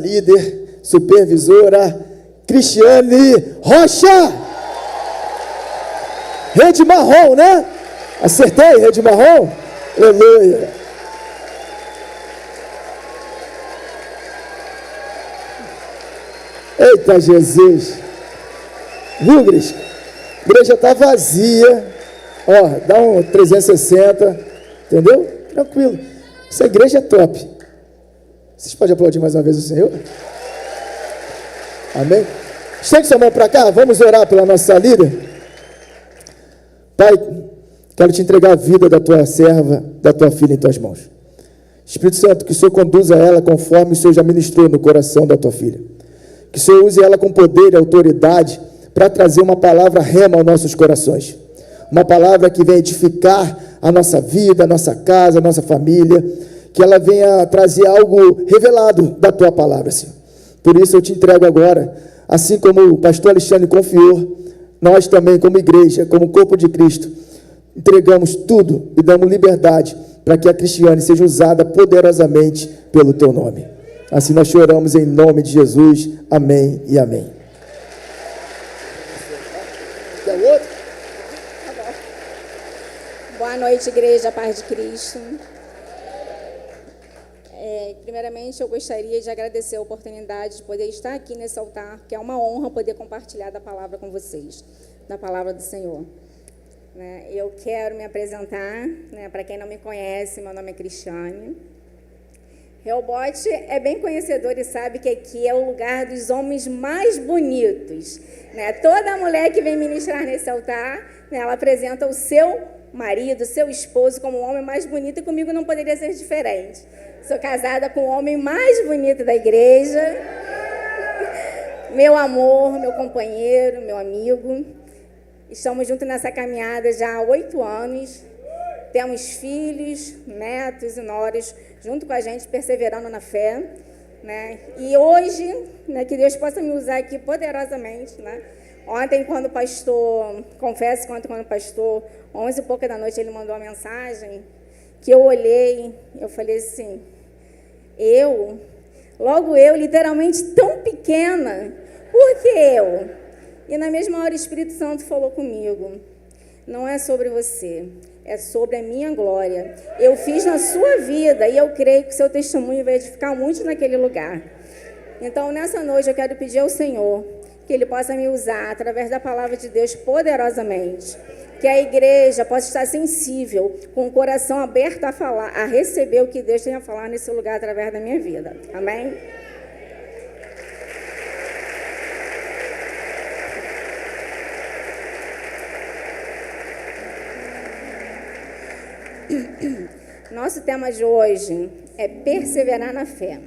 líder, supervisora, Cristiane Rocha. Rede marrom, né? Acertei, rede marrom? Aleluia. Eita Jesus. Viu, igreja? A igreja está vazia. Ó, dá um 360. Entendeu? Tranquilo. Essa igreja é top. Vocês podem aplaudir mais uma vez o Senhor? Amém? Estende sua mão para cá. Vamos orar pela nossa líder. Pai, quero te entregar a vida da tua serva, da tua filha em tuas mãos. Espírito Santo, que o Senhor conduza ela conforme o Senhor já ministrou no coração da tua filha. Que o Senhor use ela com poder e autoridade para trazer uma palavra rema aos nossos corações. Uma palavra que venha edificar a nossa vida, a nossa casa, a nossa família. Que ela venha trazer algo revelado da tua palavra, Senhor. Por isso eu te entrego agora, assim como o pastor Alexandre confiou, nós também, como igreja, como corpo de Cristo, entregamos tudo e damos liberdade para que a Cristiane seja usada poderosamente pelo teu nome. Assim nós choramos em nome de Jesus. Amém e amém. Boa noite, igreja, paz de Cristo. Primeiramente, eu gostaria de agradecer a oportunidade de poder estar aqui nesse altar, que é uma honra poder compartilhar da palavra com vocês, da palavra do Senhor. Eu quero me apresentar, para quem não me conhece, meu nome é Cristiane. Rehoboth é bem conhecedor e sabe que aqui é o lugar dos homens mais bonitos. Toda mulher que vem ministrar nesse altar, ela apresenta o seu marido, seu esposo como o homem mais bonito, e comigo não poderia ser diferente. Sou casada com o homem mais bonito da igreja, meu amor, meu companheiro, meu amigo. Estamos juntos nessa caminhada já há 8 anos. Temos filhos, netos e noras junto com a gente, perseverando na fé. E hoje, que Deus possa me usar aqui poderosamente. Ontem, quando o pastor, confesso que ontem, quando o pastor, 11 e pouca da noite, ele mandou uma mensagem, que eu olhei, eu falei assim, logo eu, literalmente tão pequena, por que eu? E na mesma hora o Espírito Santo falou comigo, não é sobre você, é sobre a minha glória. Eu fiz na sua vida e eu creio que o seu testemunho vai edificar muito naquele lugar. Então, nessa noite, eu quero pedir ao Senhor que Ele possa me usar através da palavra de Deus poderosamente. Que a igreja possa estar sensível, com o coração aberto a falar, a receber o que Deus tem a falar nesse lugar através da minha vida. Amém? Nosso tema de hoje é perseverar na fé.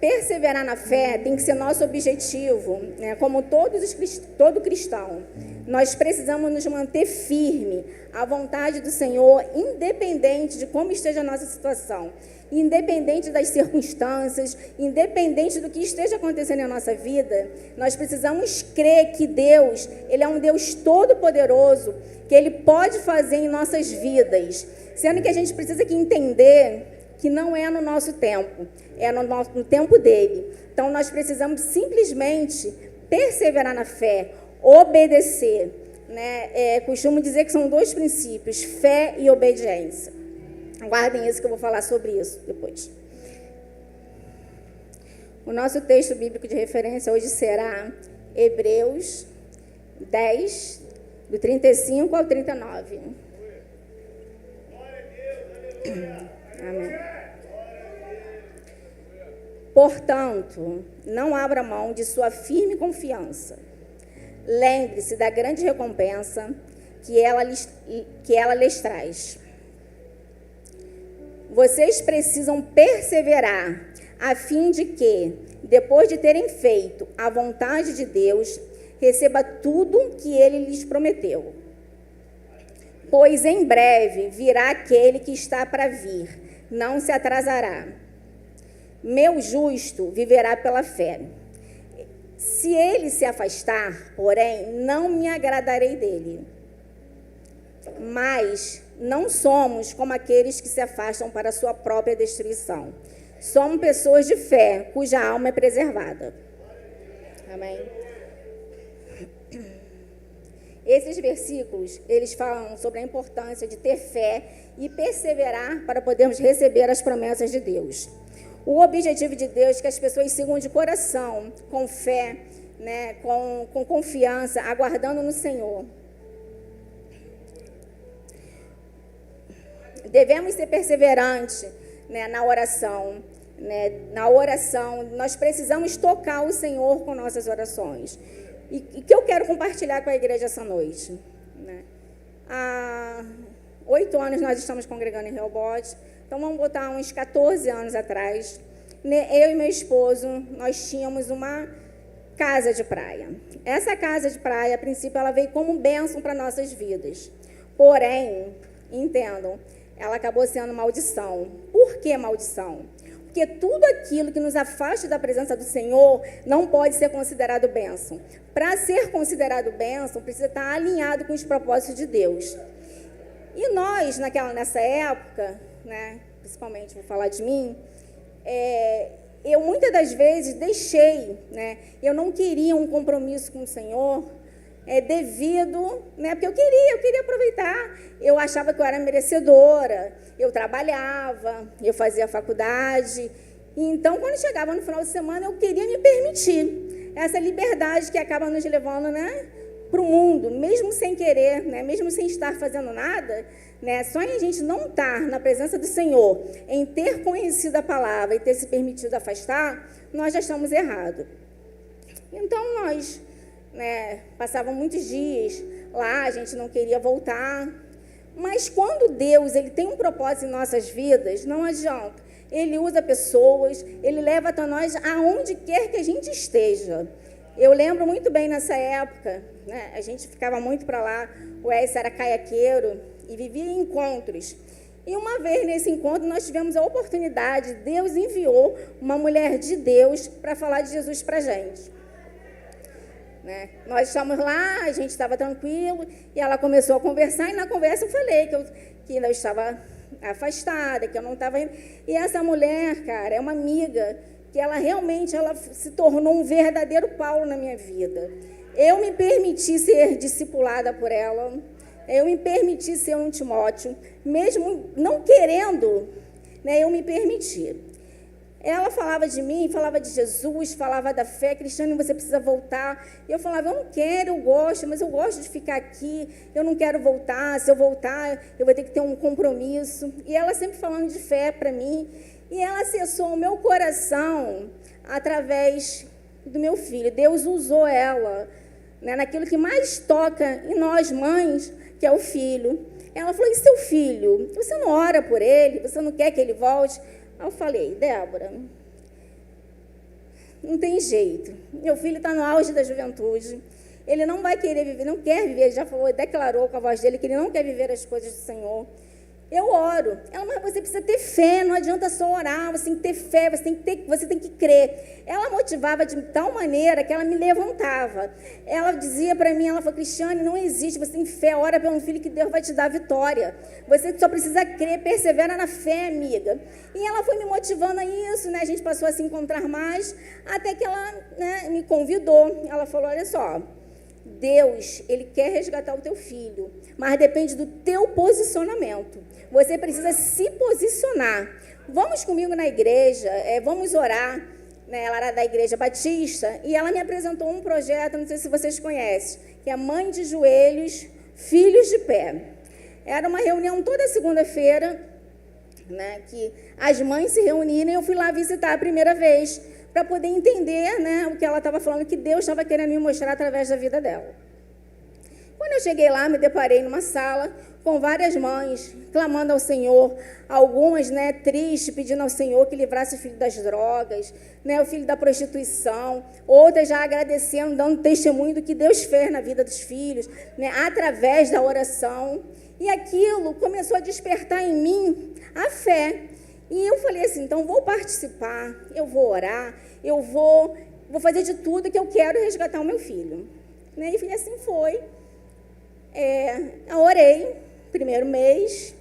Perseverar na fé tem que ser nosso objetivo, como todo cristão. Nós precisamos nos manter firme à vontade do Senhor, independente de como esteja a nossa situação, independente das circunstâncias, independente do que esteja acontecendo na nossa vida. Nós precisamos crer que Deus, Ele é um Deus todo-poderoso, que Ele pode fazer em nossas vidas, sendo que a gente precisa aqui entender que não é no nosso tempo, é no tempo dele. Então, nós precisamos simplesmente perseverar na fé, obedecer. Costumo dizer que são 2 princípios, fé e obediência. Guardem isso que eu vou falar sobre isso depois. O nosso texto bíblico de referência hoje será Hebreus 10, do 35 ao 39. Amém. Portanto, não abra mão de sua firme confiança. Lembre-se da grande recompensa que ela lhes traz. Vocês precisam perseverar, a fim de que, depois de terem feito a vontade de Deus, receba tudo que Ele lhes prometeu. Pois em breve virá aquele que está para vir, não se atrasará. Meu justo viverá pela fé. Se ele se afastar, porém, não me agradarei dele. Mas não somos como aqueles que se afastam para a sua própria destruição. Somos pessoas de fé, cuja alma é preservada. Amém? Esses versículos, eles falam sobre a importância de ter fé e perseverar para podermos receber as promessas de Deus. O objetivo de Deus é que as pessoas sigam de coração, com fé, né, com confiança, aguardando no Senhor. Devemos ser perseverantes, né, na oração. Né? Na oração, nós precisamos tocar o Senhor com nossas orações. E que eu quero compartilhar com a igreja essa noite. Né? Há 8 anos nós estamos congregando em Rehoboth, então vamos botar uns 14 anos atrás. Eu e meu esposo, nós tínhamos uma casa de praia. Essa casa de praia, a princípio, ela veio como bênção para nossas vidas. Porém, entendam, ela acabou sendo maldição. Por que maldição? Porque tudo aquilo que nos afasta da presença do Senhor não pode ser considerado bênção. Para ser considerado bênção, precisa estar alinhado com os propósitos de Deus. E nós, nessa época, né, principalmente vou falar de mim, eu muitas das vezes deixei, né, eu não queria um compromisso com o Senhor, devido, né, porque eu queria aproveitar. Eu achava que eu era merecedora, eu trabalhava, eu fazia faculdade. Então, quando chegava no final de semana, eu queria me permitir essa liberdade que acaba nos levando, né, para o mundo, mesmo sem querer, né, mesmo sem estar fazendo nada, né, só em a gente não estar na presença do Senhor, em ter conhecido a palavra e ter se permitido afastar, nós já estamos errados. Então, nós, né, passavam muitos dias lá, a gente não queria voltar. Mas quando Deus ele tem um propósito em nossas vidas, não adianta. Ele usa pessoas, ele leva até nós aonde quer que a gente esteja. Eu lembro muito bem nessa época, né, a gente ficava muito para lá, o Edson era caiaqueiro e vivia em encontros. E uma vez nesse encontro nós tivemos a oportunidade, Deus enviou uma mulher de Deus para falar de Jesus para a gente. Né? Nós estávamos lá, a gente estava tranquilo, e ela começou a conversar, e na conversa eu falei que eu estava afastada, que eu não estava indo. E essa mulher, cara, é uma amiga, que ela realmente se tornou um verdadeiro Paulo na minha vida. Eu me permiti ser discipulada por ela, eu me permiti ser um Timóteo, mesmo não querendo, né, eu me permiti. Ela falava de mim, falava de Jesus, falava da fé. Cristiane, você precisa voltar. E eu falava, eu não quero, eu gosto, mas eu gosto de ficar aqui, eu não quero voltar. Se eu voltar, eu vou ter que ter um compromisso. E ela sempre falando de fé para mim. E ela acessou o meu coração através do meu filho. Deus usou ela, né, naquilo que mais toca em nós, mães, que é o filho. Ela falou, e seu filho? Você não ora por ele? Você não quer que ele volte? Aí eu falei, Débora, não tem jeito. Meu filho está no auge da juventude. Ele não vai querer viver, não quer viver. Ele já falou, declarou com a voz dele que ele não quer viver as coisas do Senhor. Eu oro. Ela, mas você precisa ter fé, não adianta só orar, você tem que ter fé, você tem que crer. Ela motivava de tal maneira que ela me levantava. Ela dizia para mim, ela falou, Cristiane, não existe, você tem fé, ora pelo filho que Deus vai te dar a vitória. Você só precisa crer, persevera na fé, amiga. E ela foi me motivando a isso, né? A gente passou a se encontrar mais, até que ela, né, me convidou. Ela falou, olha só, Deus, ele quer resgatar o teu filho, mas depende do teu posicionamento. Você precisa se posicionar. Vamos comigo na igreja, vamos orar. Né? Ela era da Igreja Batista e ela me apresentou um projeto, não sei se vocês conhecem, que é Mãe de Joelhos, Filhos de Pé. Era uma reunião toda segunda-feira, né, que as mães se reuniram, e eu fui lá visitar a primeira vez, para poder entender, né, o que ela estava falando, que Deus estava querendo me mostrar através da vida dela. Quando eu cheguei lá, me deparei numa sala com várias mães, clamando ao Senhor, algumas, né, tristes, pedindo ao Senhor que livrasse o filho das drogas, né, o filho da prostituição, outras já agradecendo, dando testemunho do que Deus fez na vida dos filhos, né, através da oração. E aquilo começou a despertar em mim a fé. E eu falei assim, então vou participar, eu vou orar, eu vou fazer de tudo que eu quero resgatar o meu filho. Né? E assim foi. Eu orei, primeiro mês,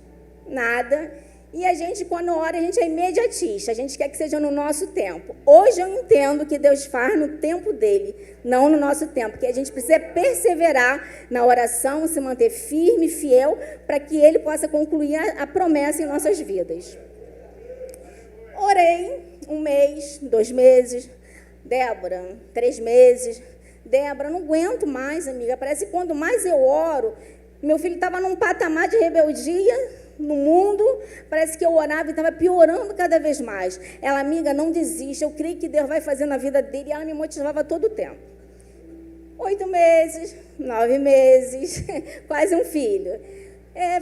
nada. E a gente, quando ora, a gente é imediatista, a gente quer que seja no nosso tempo. Hoje eu entendo que Deus faz no tempo dele, não no nosso tempo, que a gente precisa perseverar na oração, se manter firme, fiel, para que ele possa concluir a promessa em nossas vidas. Orei 1 mês, 2 meses, Débora, 3 meses, Débora, não aguento mais, amiga, parece que quando mais eu oro, meu filho estava num patamar de rebeldia no mundo, parece que eu orava e estava piorando cada vez mais. Ela, amiga, não desista, eu creio que Deus vai fazer na vida dele, e ela me motivava todo o tempo. 8 meses, 9 meses, quase um filho.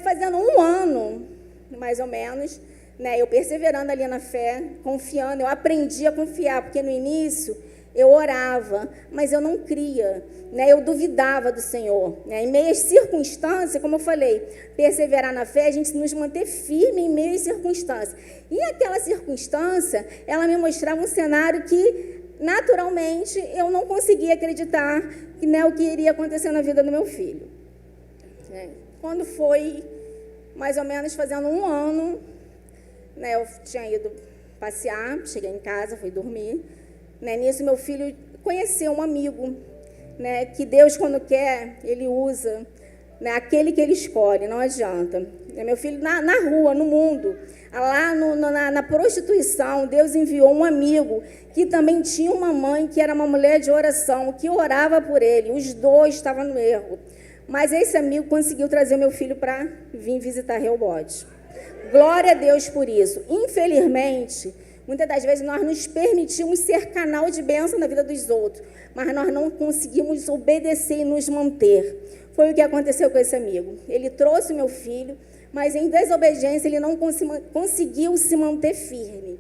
Fazendo 1 ano, mais ou menos, né, eu perseverando ali na fé, confiando, eu aprendi a confiar, porque no início eu orava, mas eu não cria, né? Eu duvidava do Senhor, né? Em meio às circunstâncias, como eu falei, perseverar na fé, a gente nos manter firme em meio às circunstâncias. E aquela circunstância, ela me mostrava um cenário que, naturalmente, eu não conseguia acreditar, né, o que iria acontecer na vida do meu filho. Quando foi mais ou menos fazendo 1 ano, né, eu tinha ido passear, cheguei em casa, fui dormir. Né, nisso, meu filho conheceu um amigo, né, que Deus, quando quer, ele usa, né, aquele que ele escolhe, não adianta. Meu filho, na rua, no mundo, lá na prostituição, Deus enviou um amigo que também tinha uma mãe, que era uma mulher de oração, que orava por ele. Os dois estavam no erro. Mas esse amigo conseguiu trazer meu filho para vir visitar Rehobote. Glória a Deus por isso. Infelizmente, muitas das vezes nós nos permitimos ser canal de bênção na vida dos outros, mas nós não conseguimos obedecer e nos manter. Foi o que aconteceu com esse amigo. Ele trouxe o meu filho, mas em desobediência ele não conseguiu se manter firme.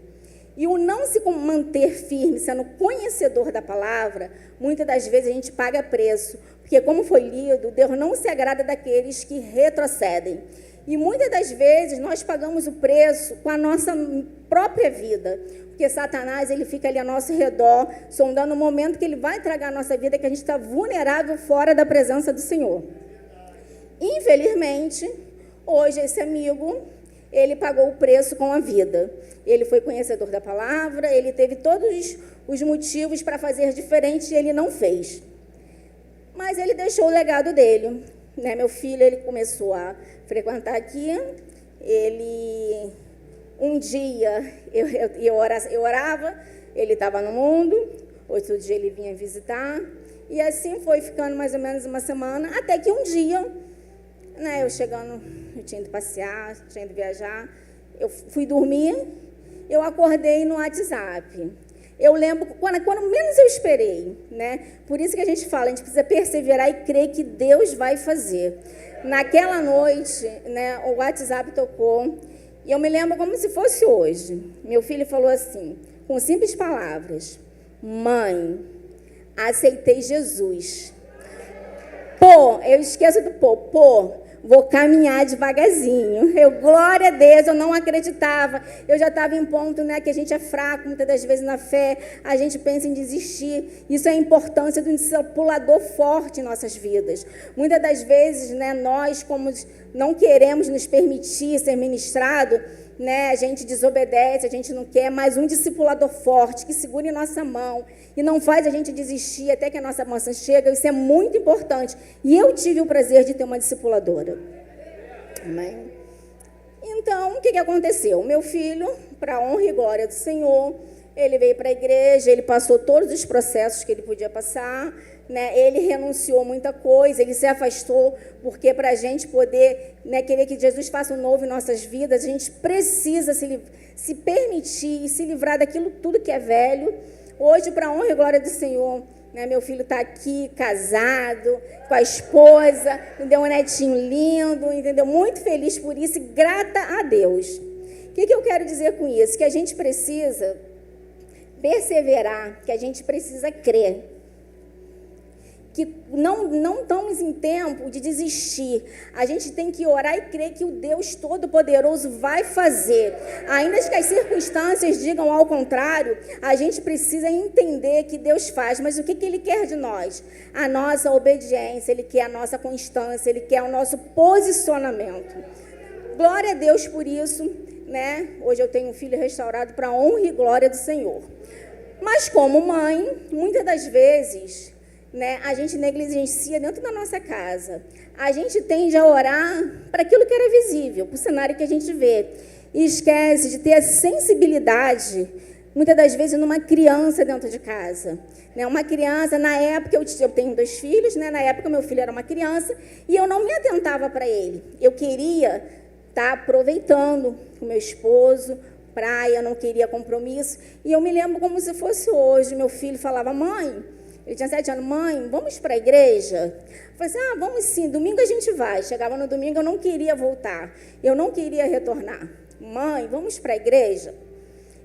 E o não se manter firme, sendo conhecedor da palavra, muitas das vezes a gente paga preço, porque como foi lido, Deus não se agrada daqueles que retrocedem. E muitas das vezes nós pagamos o preço com a nossa própria vida, porque Satanás, ele fica ali ao nosso redor, sondando o momento que ele vai tragar a nossa vida, que a gente está vulnerável fora da presença do Senhor. Infelizmente, hoje esse amigo, ele pagou o preço com a vida. Ele foi conhecedor da palavra, ele teve todos os motivos para fazer diferente e ele não fez. Mas ele deixou o legado dele. Né? Meu filho, ele começou a frequentar aqui. Ele, um dia, eu orava, ele estava no mundo, outro dia ele vinha visitar. E assim foi ficando mais ou menos 1 semana, até que um dia, né, eu tinha ido passear, tinha ido viajar, eu fui dormir, eu acordei no WhatsApp. Eu lembro, quando menos eu esperei, né? Por isso que a gente fala, a gente precisa perseverar e crer que Deus vai fazer. Naquela noite, né, o WhatsApp tocou, e eu me lembro como se fosse hoje. Meu filho falou assim, com simples palavras: mãe, aceitei Jesus. Pô, eu esqueço do pô, vou caminhar devagarzinho. Glória a Deus, eu não acreditava. Eu já estava em ponto, né, que a gente é fraco, muitas das vezes na fé, a gente pensa em desistir. Isso é a importância do discipulador forte em nossas vidas. Muitas das vezes, né, nós, como não queremos nos permitir ser ministrado, né, a gente desobedece, a gente não quer, mas um discipulador forte que segure nossa mão e não faz a gente desistir até que a nossa maçã chega, isso é muito importante. E eu tive o prazer de ter uma discipuladora. Amém? Então, o que aconteceu? O meu filho, para a honra e glória do Senhor, ele veio para a igreja, ele passou todos os processos que ele podia passar, né? Ele renunciou muita coisa, ele se afastou, porque para a gente poder, né, querer que Jesus faça um novo em nossas vidas, a gente precisa se permitir e se livrar daquilo tudo que é velho. Hoje, para a honra e glória do Senhor, né, meu filho está aqui, casado, com a esposa, entendeu? Um netinho lindo, entendeu? Muito feliz por isso e grata a Deus. O que eu quero dizer com isso? Que a gente precisa perseverar, que a gente precisa crer. Que não estamos em tempo de desistir. A gente tem que orar e crer que o Deus Todo-Poderoso vai fazer. Ainda que as circunstâncias digam ao contrário, a gente precisa entender que Deus faz. Mas o que Ele quer de nós? A nossa obediência, Ele quer a nossa constância, Ele quer o nosso posicionamento. Glória a Deus por isso. né? Hoje eu tenho um filho restaurado para a honra e glória do Senhor. Mas como mãe, muitas das vezes, né, a gente negligencia dentro da nossa casa. A gente tende a orar para aquilo que era visível, para o cenário que a gente vê. E esquece de ter a sensibilidade, muitas das vezes, numa criança dentro de casa. Né? Uma criança, na época, eu tenho 2 filhos, né? Na época meu filho era uma criança, e eu não me atentava para ele. Eu queria estar aproveitando com meu esposo, praia, não queria compromisso. E eu me lembro como se fosse hoje. Meu filho falava, mãe, ele tinha 7 anos, mãe, vamos para a igreja? Eu falei assim, vamos sim, domingo a gente vai. Chegava no domingo, eu não queria voltar, eu não queria retornar. Mãe, vamos para a igreja?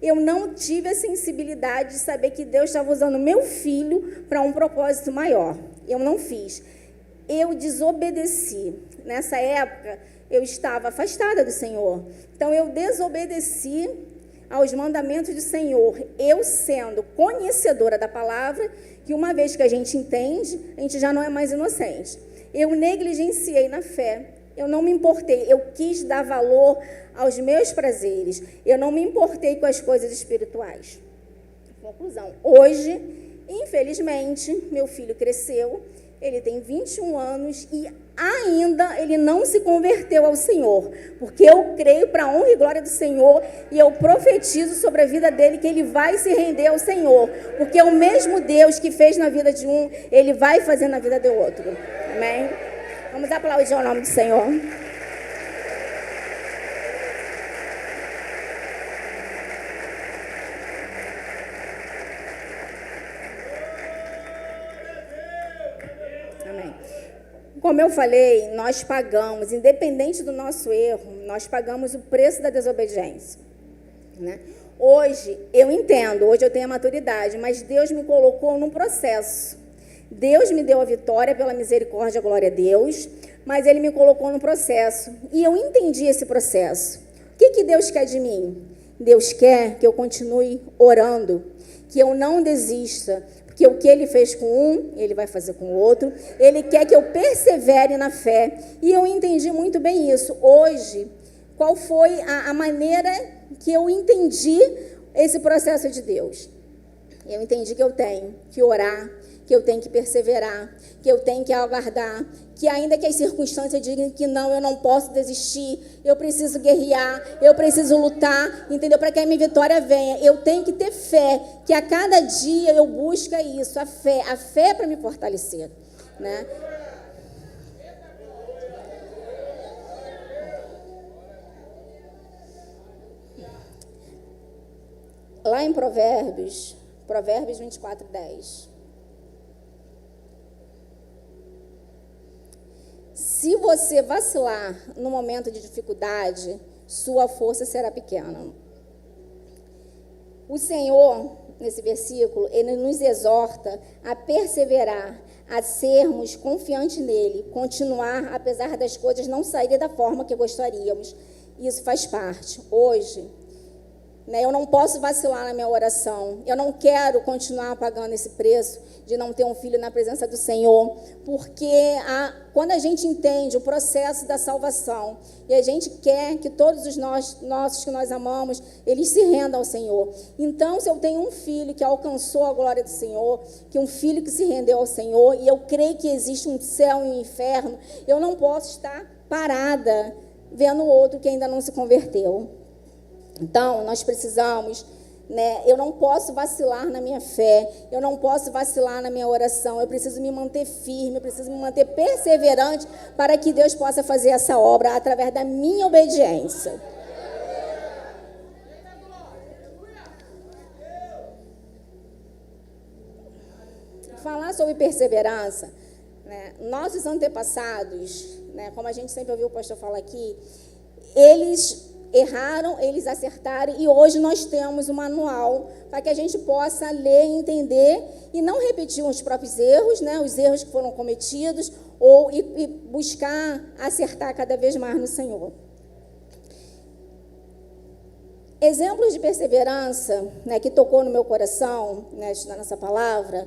Eu não tive a sensibilidade de saber que Deus estava usando meu filho para um propósito maior. Eu não fiz. Eu desobedeci. Nessa época, eu estava afastada do Senhor. Então, eu desobedeci aos mandamentos do Senhor. Eu sendo conhecedora da palavra, que uma vez que a gente entende, a gente já não é mais inocente. Eu negligenciei na fé. Eu não me importei. Eu quis dar valor aos meus prazeres. Eu não me importei com as coisas espirituais. Conclusão. Hoje, infelizmente, meu filho cresceu. Ele tem 21 anos e ainda ele não se converteu ao Senhor, porque eu creio para a honra e glória do Senhor e eu profetizo sobre a vida dele que ele vai se render ao Senhor, porque é o mesmo Deus que fez na vida de um, ele vai fazer na vida do outro. Amém? Vamos aplaudir o nome do Senhor. Como eu falei, nós pagamos, independente do nosso erro, nós pagamos o preço da desobediência. Né? Hoje, eu entendo, hoje eu tenho a maturidade, mas Deus me colocou num processo. Deus me deu a vitória pela misericórdia, glória a Deus, mas Ele me colocou num processo. E eu entendi esse processo. O que Deus quer de mim? Deus quer que eu continue orando, que eu não desista, que o que Ele fez com um, Ele vai fazer com o outro. Ele quer que eu persevere na fé. E eu entendi muito bem isso. Hoje, qual foi a maneira que eu entendi esse processo de Deus? Eu entendi que eu tenho que orar, que eu tenho que perseverar, que eu tenho que aguardar, que ainda que as circunstâncias digam que não, eu não posso desistir, eu preciso guerrear, eu preciso lutar, entendeu? Para que a minha vitória venha. Eu tenho que ter fé, que a cada dia eu busco isso, a fé para me fortalecer, né? Lá em Provérbios 24:10. Se você vacilar no momento de dificuldade, sua força será pequena. O Senhor, nesse versículo, Ele nos exorta a perseverar, a sermos confiantes nele, continuar apesar das coisas não saírem da forma que gostaríamos. Isso faz parte. Hoje, eu não posso vacilar na minha oração. Eu não quero continuar pagando esse preço de não ter um filho na presença do Senhor, porque quando a gente entende o processo da salvação e a gente quer que todos os nossos que nós amamos, eles se rendam ao Senhor. Então, se eu tenho um filho que alcançou a glória do Senhor, que um filho que se rendeu ao Senhor, e eu creio que existe um céu e um inferno, eu não posso estar parada vendo o outro que ainda não se converteu. Então, nós precisamos, eu não posso vacilar na minha fé, eu não posso vacilar na minha oração, eu preciso me manter firme, eu preciso me manter perseverante para que Deus possa fazer essa obra através da minha obediência. Falar sobre perseverança, nossos antepassados, como a gente sempre ouviu o pastor falar aqui, eles erraram, eles acertaram, e hoje nós temos um manual para que a gente possa ler e entender e não repetir os próprios erros, os erros que foram cometidos, e buscar acertar cada vez mais no Senhor. Exemplos de perseverança, que tocou no meu coração, estudando essa palavra,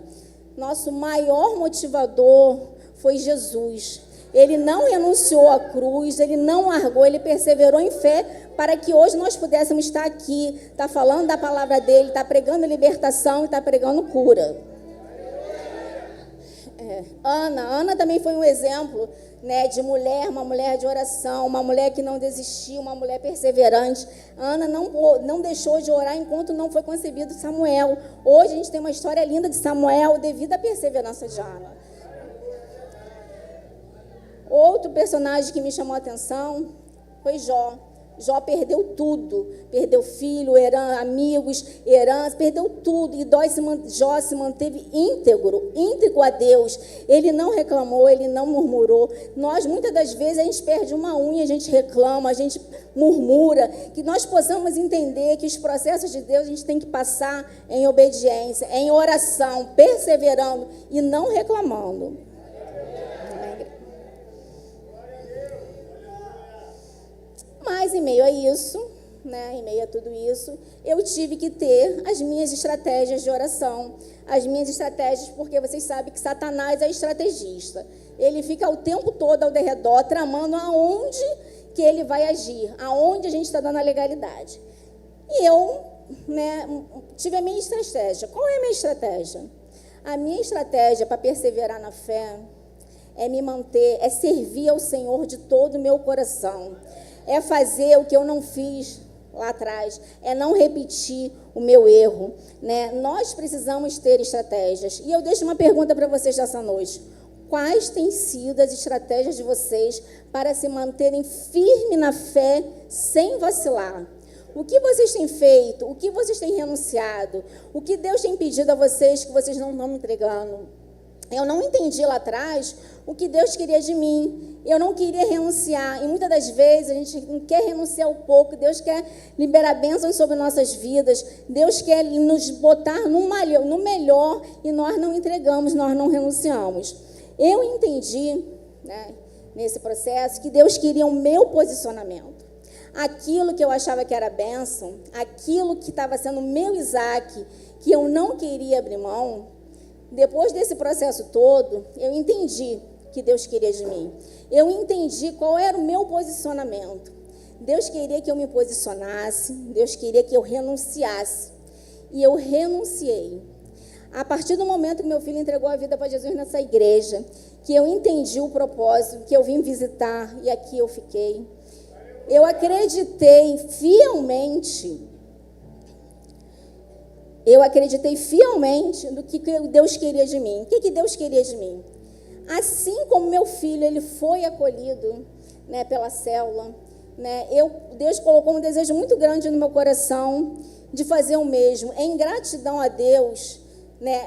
nosso maior motivador foi Jesus. Ele não renunciou à cruz, ele não largou, ele perseverou em fé para que hoje nós pudéssemos estar aqui, estar falando da palavra dele, estar pregando libertação e estar pregando cura. Ana também foi um exemplo, né, de mulher, uma mulher de oração, uma mulher que não desistiu, uma mulher perseverante. Ana não deixou de orar enquanto não foi concebido Samuel. Hoje a gente tem uma história linda de Samuel devido à perseverança de Ana. Outro personagem que me chamou a atenção foi Jó. Jó perdeu tudo, perdeu filho, amigos, herança, perdeu tudo. E Jó se manteve íntegro a Deus. Ele não reclamou, ele não murmurou. Nós, muitas das vezes, a gente perde uma unha, a gente reclama, a gente murmura. Que nós possamos entender que os processos de Deus a gente tem que passar em obediência, em oração, perseverando e não reclamando. Mas, em meio a isso, né, em meio a tudo isso, eu tive que ter as minhas estratégias de oração. As minhas estratégias, porque vocês sabem que Satanás é estrategista. Ele fica o tempo todo ao redor, tramando aonde que ele vai agir, aonde a gente está dando a legalidade. E eu, né, tive a minha estratégia. Qual é a minha estratégia? A minha estratégia para perseverar na fé é me manter, é servir ao Senhor de todo o meu coração. É fazer o que eu não fiz lá atrás, é não repetir o meu erro, né? Nós precisamos ter estratégias. E eu deixo uma pergunta para vocês nessa noite. Quais têm sido as estratégias de vocês para se manterem firmes na fé, sem vacilar? O que vocês têm feito? O que vocês têm renunciado? O que Deus tem pedido a vocês que vocês não estão me entregando? Eu não entendi lá atrás o que Deus queria de mim. Eu não queria renunciar. E muitas das vezes a gente não quer renunciar um pouco. Deus quer liberar bênçãos sobre nossas vidas. Deus quer nos botar no melhor e nós não entregamos, nós não renunciamos. Eu entendi, né, nesse processo que Deus queria o meu posicionamento. Aquilo que eu achava que era bênção, aquilo que estava sendo o meu Isaac, que eu não queria abrir mão. Depois desse processo todo, eu entendi que Deus queria de mim. Eu entendi qual era o meu posicionamento. Deus queria que eu me posicionasse, Deus queria que eu renunciasse. E eu renunciei. A partir do momento que meu filho entregou a vida para Jesus nessa igreja, que eu entendi o propósito, que eu vim visitar e aqui eu fiquei. Eu acreditei fielmente no que Deus queria de mim. O que Deus queria de mim? Assim como meu filho, ele foi acolhido, né, pela célula, né, Deus colocou um desejo muito grande no meu coração de fazer o mesmo. Em gratidão a Deus, né,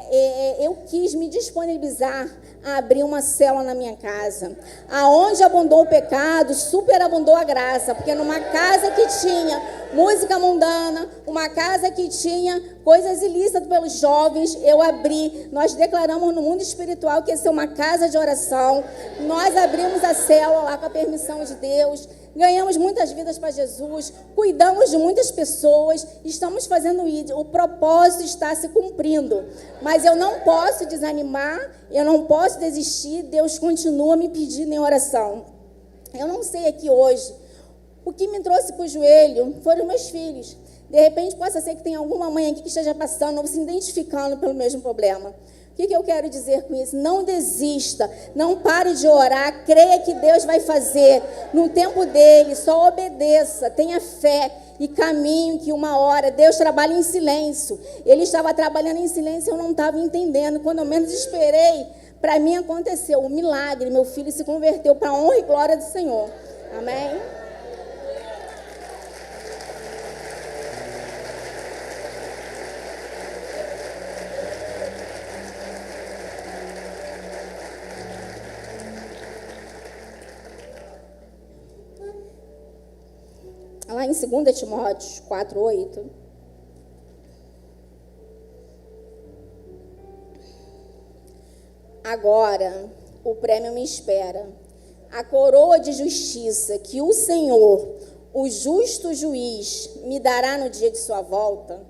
eu quis me disponibilizar a abrir uma célula na minha casa. Aonde abundou o pecado, superabundou a graça. Porque numa casa que tinha música mundana, uma casa que tinha coisas ilícitas pelos jovens, eu abri. Nós declaramos no mundo espiritual que ia ser uma casa de oração. Nós abrimos a célula lá com a permissão de Deus. Ganhamos muitas vidas para Jesus, cuidamos de muitas pessoas, estamos fazendo isso, o propósito está se cumprindo. Mas eu não posso desanimar, eu não posso desistir, Deus continua me pedindo em oração. Eu não sei aqui hoje, o que me trouxe para o joelho foram meus filhos. De repente, possa ser que tenha alguma mãe aqui que esteja passando ou se identificando pelo mesmo problema. O que eu quero dizer com isso? Não desista, não pare de orar, creia que Deus vai fazer no tempo dele, só obedeça, tenha fé e caminhe que uma hora Deus trabalha em silêncio. Ele estava trabalhando em silêncio, eu não estava entendendo. Quando eu menos esperei, para mim aconteceu um milagre, meu filho se converteu para a honra e glória do Senhor. Amém? Lá em 2 Timóteo 4:8. Agora o prêmio me espera, a coroa de justiça que o Senhor, o justo juiz, me dará no dia de sua volta.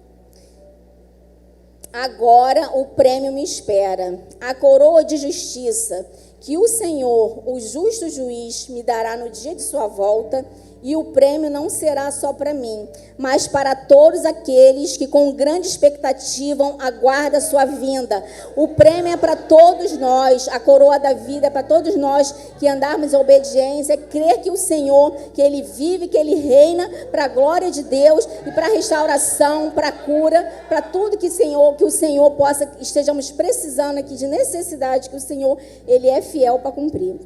Agora o prêmio me espera, a coroa de justiça que o Senhor, o justo juiz, me dará no dia de sua volta, e o prêmio não será só para mim, mas para todos aqueles que com grande expectativa aguardam a sua vinda. O prêmio é para todos nós, a coroa da vida é para todos nós que andarmos em obediência, crer que o Senhor, que Ele vive, que Ele reina para a glória de Deus e para a restauração, para a cura, para tudo que o Senhor possa, estejamos precisando aqui de necessidade, que o Senhor, Ele é fiel para cumprir.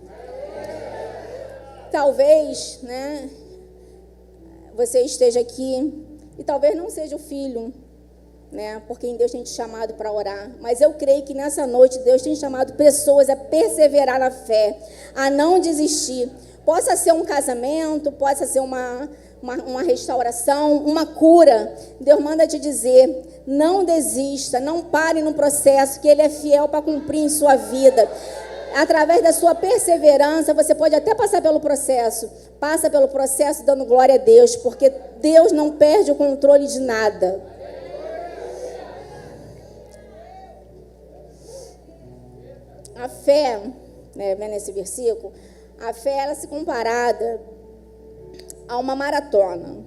Talvez, né, você esteja aqui e talvez não seja o filho, né, porque Deus tem te chamado para orar. Mas eu creio que nessa noite Deus tem chamado pessoas a perseverar na fé, a não desistir. Possa ser um casamento, possa ser uma restauração, uma cura. Deus manda te dizer, não desista, não pare no processo, que Ele é fiel para cumprir em sua vida. Através da sua perseverança, você pode até passar pelo processo. Passa pelo processo dando glória a Deus, porque Deus não perde o controle de nada. A fé, né, vendo esse versículo, a fé ela se comparada a uma maratona.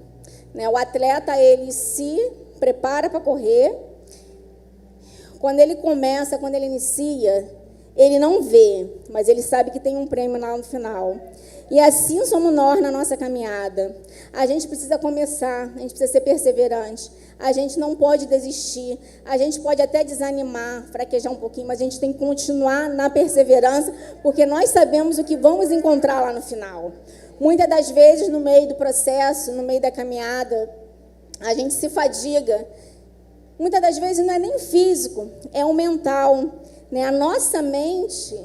Né? O atleta, ele se prepara para correr. Quando ele começa, quando ele inicia, ele não vê, mas ele sabe que tem um prêmio lá no final. E assim somos nós na nossa caminhada. A gente precisa começar, a gente precisa ser perseverante. A gente não pode desistir. A gente pode até desanimar, fraquejar um pouquinho, mas a gente tem que continuar na perseverança, porque nós sabemos o que vamos encontrar lá no final. Muitas das vezes, no meio do processo, no meio da caminhada, a gente se fadiga. Muitas das vezes não é nem físico, é o mental. Né? A nossa mente,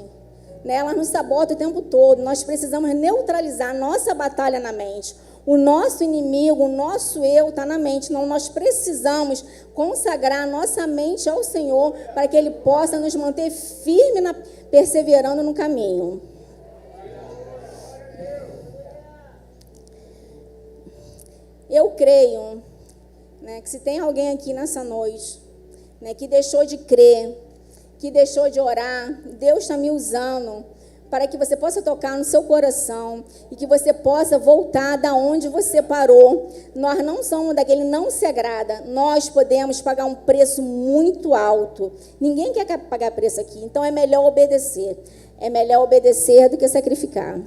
né, ela nos sabota o tempo todo. Nós precisamos neutralizar a nossa batalha na mente. O nosso inimigo, o nosso eu está na mente. Não, nós precisamos consagrar a nossa mente ao Senhor para que Ele possa nos manter firme, perseverando no caminho. Eu creio, né, que se tem alguém aqui nessa noite, né, que deixou de crer, que deixou de orar, Deus está me usando para que você possa tocar no seu coração e que você possa voltar da onde você parou. Nós não somos daquele não se agrada. Nós podemos pagar um preço muito alto. Ninguém quer pagar preço aqui, então é melhor obedecer. É melhor obedecer do que sacrificar.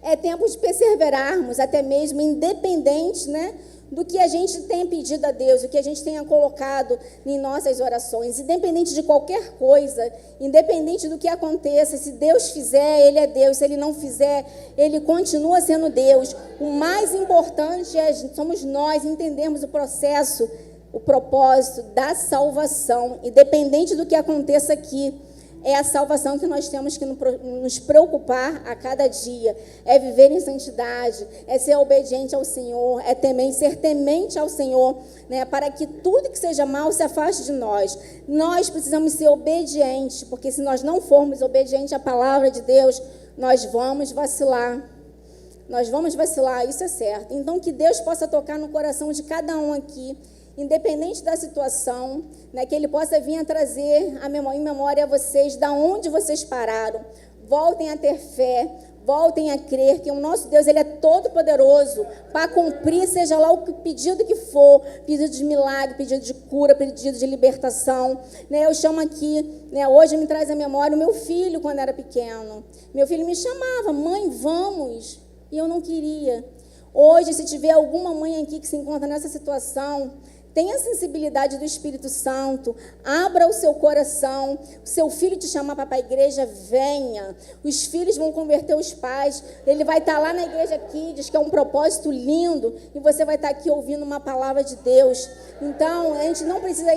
É tempo de perseverarmos, até mesmo independente, né, do que a gente tem pedido a Deus, o que a gente tenha colocado em nossas orações, independente de qualquer coisa, independente do que aconteça. Se Deus fizer, Ele é Deus. Se Ele não fizer, Ele continua sendo Deus. O mais importante somos nós entendermos o processo, o propósito da salvação, independente do que aconteça aqui. É a salvação que nós temos que nos preocupar a cada dia. É viver em santidade, é ser obediente ao Senhor, é ser temente ao Senhor, né, para que tudo que seja mal se afaste de nós. Nós precisamos ser obedientes, porque se nós não formos obedientes à palavra de Deus, nós vamos vacilar. Nós vamos vacilar, isso é certo. Então, que Deus possa tocar no coração de cada um aqui, independente da situação, né, que Ele possa vir a trazer em memória a vocês, da onde vocês pararam. Voltem a ter fé, voltem a crer que o nosso Deus, Ele é todo poderoso para cumprir, seja lá o pedido que for, pedido de milagre, pedido de cura, pedido de libertação. Né, eu chamo aqui, né, hoje me traz à memória o meu filho quando era pequeno. Meu filho me chamava, mãe, vamos, e eu não queria. Hoje, se tiver alguma mãe aqui que se encontra nessa situação, tenha a sensibilidade do Espírito Santo, abra o seu coração. O seu filho te chamar para a igreja, venha. Os filhos vão converter os pais. Ele vai estar lá na igreja aqui, diz que é um propósito lindo, e você vai estar aqui ouvindo uma palavra de Deus. Então, a gente não precisa,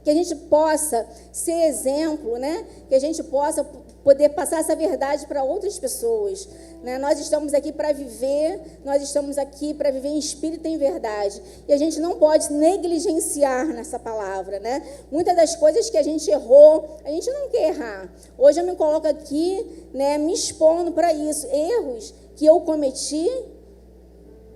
que a gente possa ser exemplo, né? Que a gente possa poder passar essa verdade para outras pessoas. Né? Nós estamos aqui para viver, nós estamos aqui para viver em espírito e em verdade. E a gente não pode negligenciar nessa palavra. Né? Muitas das coisas que a gente errou, a gente não quer errar. Hoje eu me coloco aqui, né, me expondo para isso. Erros que eu cometi,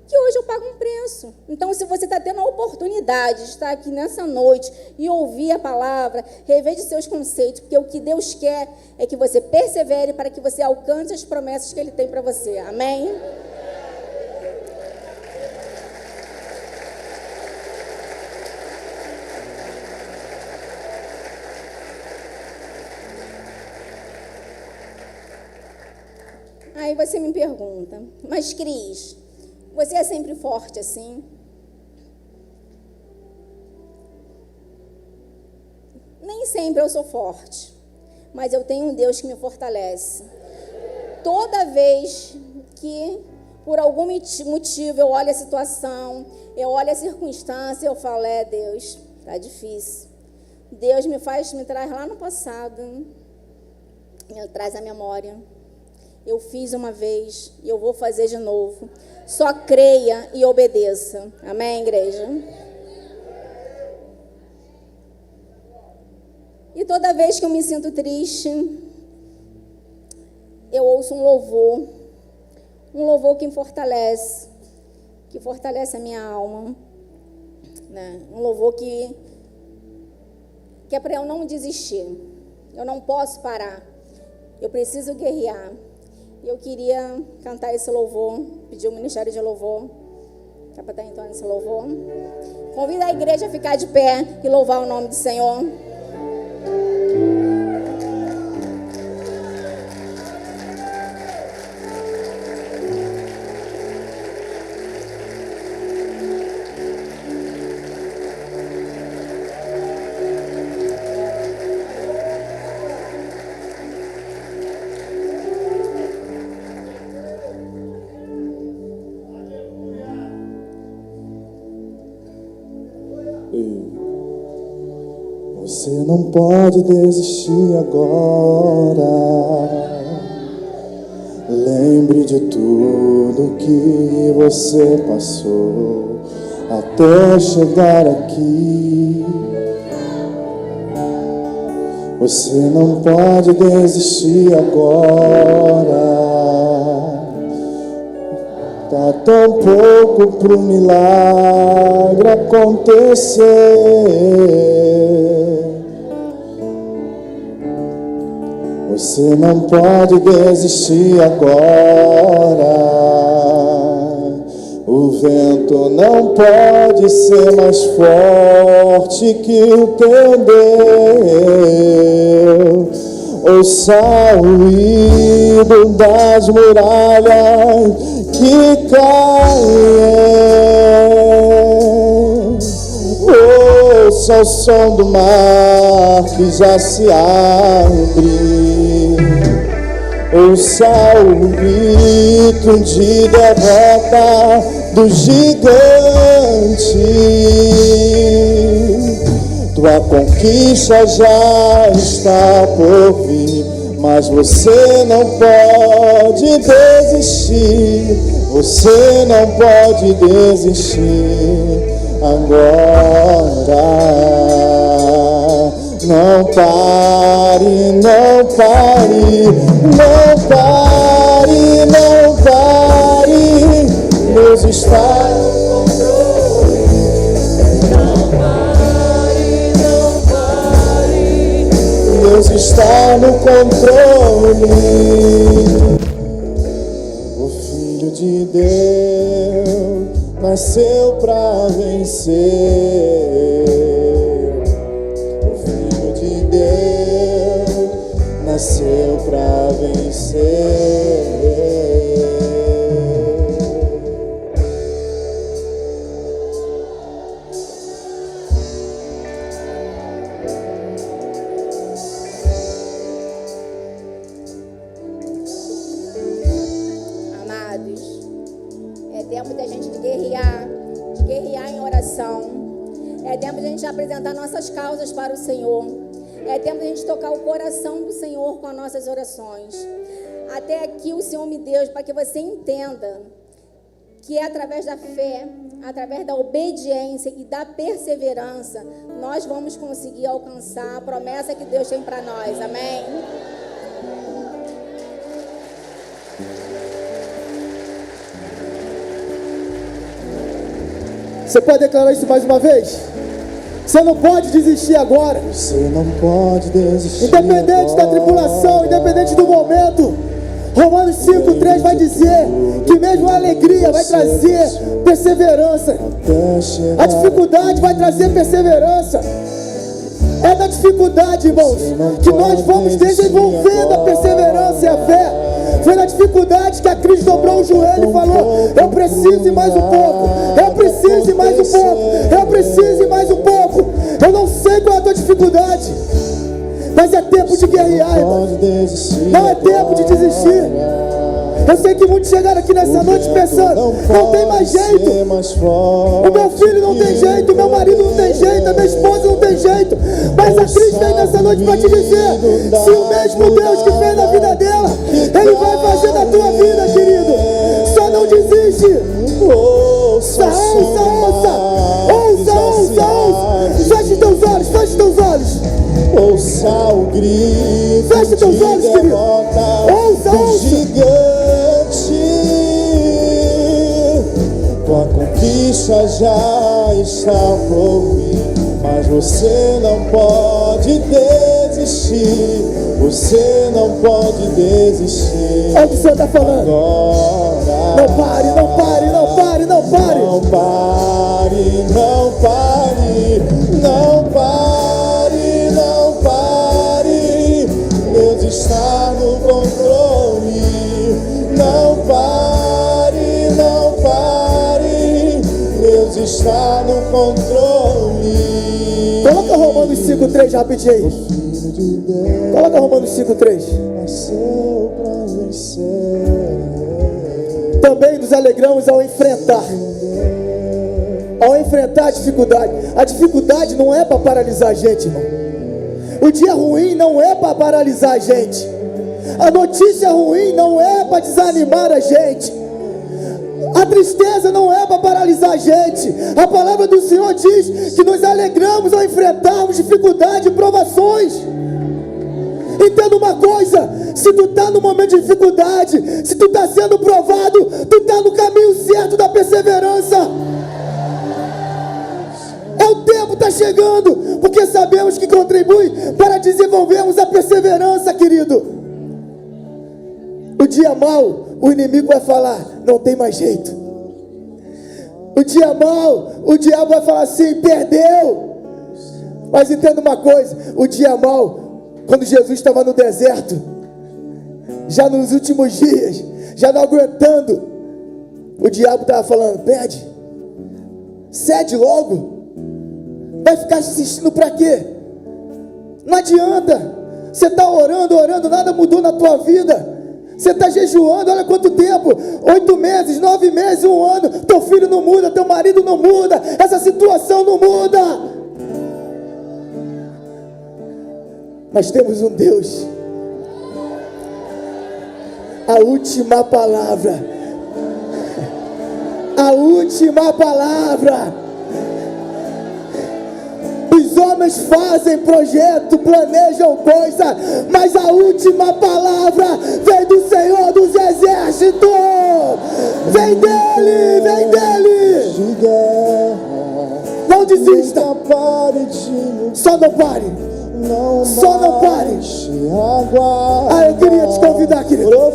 que hoje eu pago um preço. Então, se você está tendo a oportunidade de estar aqui nessa noite e ouvir a palavra, reveja seus conceitos, porque o que Deus quer é que você persevere para que você alcance as promessas que Ele tem para você. Amém? Aí você me pergunta, mas Cris, você é sempre forte assim? Nem sempre eu sou forte, mas eu tenho um Deus que me fortalece. Toda vez que, por algum motivo, eu olho a situação, eu olho a circunstância, eu falo, Deus, tá difícil. Deus me traz lá no passado, me traz a memória. Eu fiz uma vez e eu vou fazer de novo. Só creia e obedeça. Amém, igreja? E toda vez que eu me sinto triste, eu ouço um louvor que me fortalece, a minha alma, né? Um louvor que é para eu não desistir. Eu não posso parar. Eu preciso guerrear. Eu queria cantar esse louvor, pedir o ministério de louvor, que é para estar entoando esse louvor. Convida a igreja a ficar de pé e louvar o nome do Senhor. Você não pode desistir agora. Lembre de tudo que você passou até chegar aqui. Você não pode desistir agora. Tá tão pouco pro milagre acontecer. Você não pode desistir agora. O vento não pode ser mais forte que o teu Deus. Ouça o ruído das muralhas que caem. Ouça o som do mar que já se abre. Ouça o grito de derrota do gigante. Tua conquista já está por vir, mas você não pode desistir. Você não pode desistir agora. Não pare, não pare, não pare, não pare. Deus está no controle. Não pare, não pare. Deus está no controle. O Filho de Deus nasceu para vencer. Nasceu pra vencer. Amados, é tempo da gente guerrear em oração. É tempo de a gente apresentar nossas causas para o Senhor. É tempo de a gente tocar o coração do Senhor com as nossas orações. Até aqui o Senhor me deu para que você entenda que é através da fé, através da obediência e da perseverança, nós vamos conseguir alcançar a promessa que Deus tem para nós. Amém? Você pode declarar isso mais uma vez? Você não pode desistir agora. Você não pode desistir. Independente da tribulação, independente do momento, Romanos 5:3 vai dizer que mesmo a alegria vai trazer perseverança. A dificuldade vai trazer perseverança. É da dificuldade, irmãos, que nós vamos desenvolvendo a perseverança e a fé. Foi na dificuldade que a Cris dobrou o joelho e falou: eu preciso ir mais um pouco, eu preciso ir mais um pouco, eu preciso ir mais um pouco. Eu não sei qual é a tua dificuldade, mas é tempo de guerrear, irmão. Não é tempo de desistir. Eu sei que muitos chegaram aqui nessa noite pensando: não tem mais jeito, o meu filho não tem jeito, o meu marido não tem jeito, a minha esposa não tem jeito. Mas a Cris veio nessa noite para te dizer: se o mesmo Deus que fez na vida dela, Ele vai fazer na tua vida, querido. Só não desiste. Ouça. Feche teus olhos, feche teus olhos. Ouça o grito. Feche teus olhos, querido. Ouça. Gigante, tua conquista já está por vir, mas você não pode desistir. Você não pode desistir. Olha o que o Senhor está falando. Agora. Não pare, não pare, não pare, não pare. Não pare, não pare, não pare, não pare. Deus está no controle. Não pare, não pare. Deus está no controle. Coloca Romanos 5:3 rapidinho aí. Coloca Romanos 5:3. Nasceu pra vencer. Também nos alegramos ao enfrentar a dificuldade. A dificuldade não é para paralisar a gente, irmão. O dia ruim não é para paralisar a gente. A notícia ruim não é para desanimar a gente. A tristeza não é para paralisar a gente. A palavra do Senhor diz que nos alegramos ao enfrentarmos dificuldade e provações. Entenda uma coisa: se tu está no momento de dificuldade, se tu está sendo provado, tu está no caminho certo da perseverança. O tempo está chegando, porque sabemos que contribui para desenvolvermos a perseverança, querido. O dia mau, o inimigo vai falar: não tem mais jeito. O dia mau, o diabo vai falar assim: perdeu. Mas entenda uma coisa: o dia mau, quando Jesus estava no deserto, já nos últimos dias, já não aguentando, o diabo estava falando: pede, cede logo. Vai ficar insistindo para quê? Não adianta. Você está orando, nada mudou na tua vida. Você está jejuando, olha quanto tempo, 8 meses, 9 meses, 1 ano. Teu filho não muda, teu marido não muda, essa situação não muda. Nós temos um Deus. A última palavra. A última palavra. Os homens fazem projeto, planejam coisa, mas a última palavra vem do Senhor dos Exércitos. Vem dele, vem dele. Não desista. Só não pare. Só não pare. Ah, eu queria te convidar, querido. Eu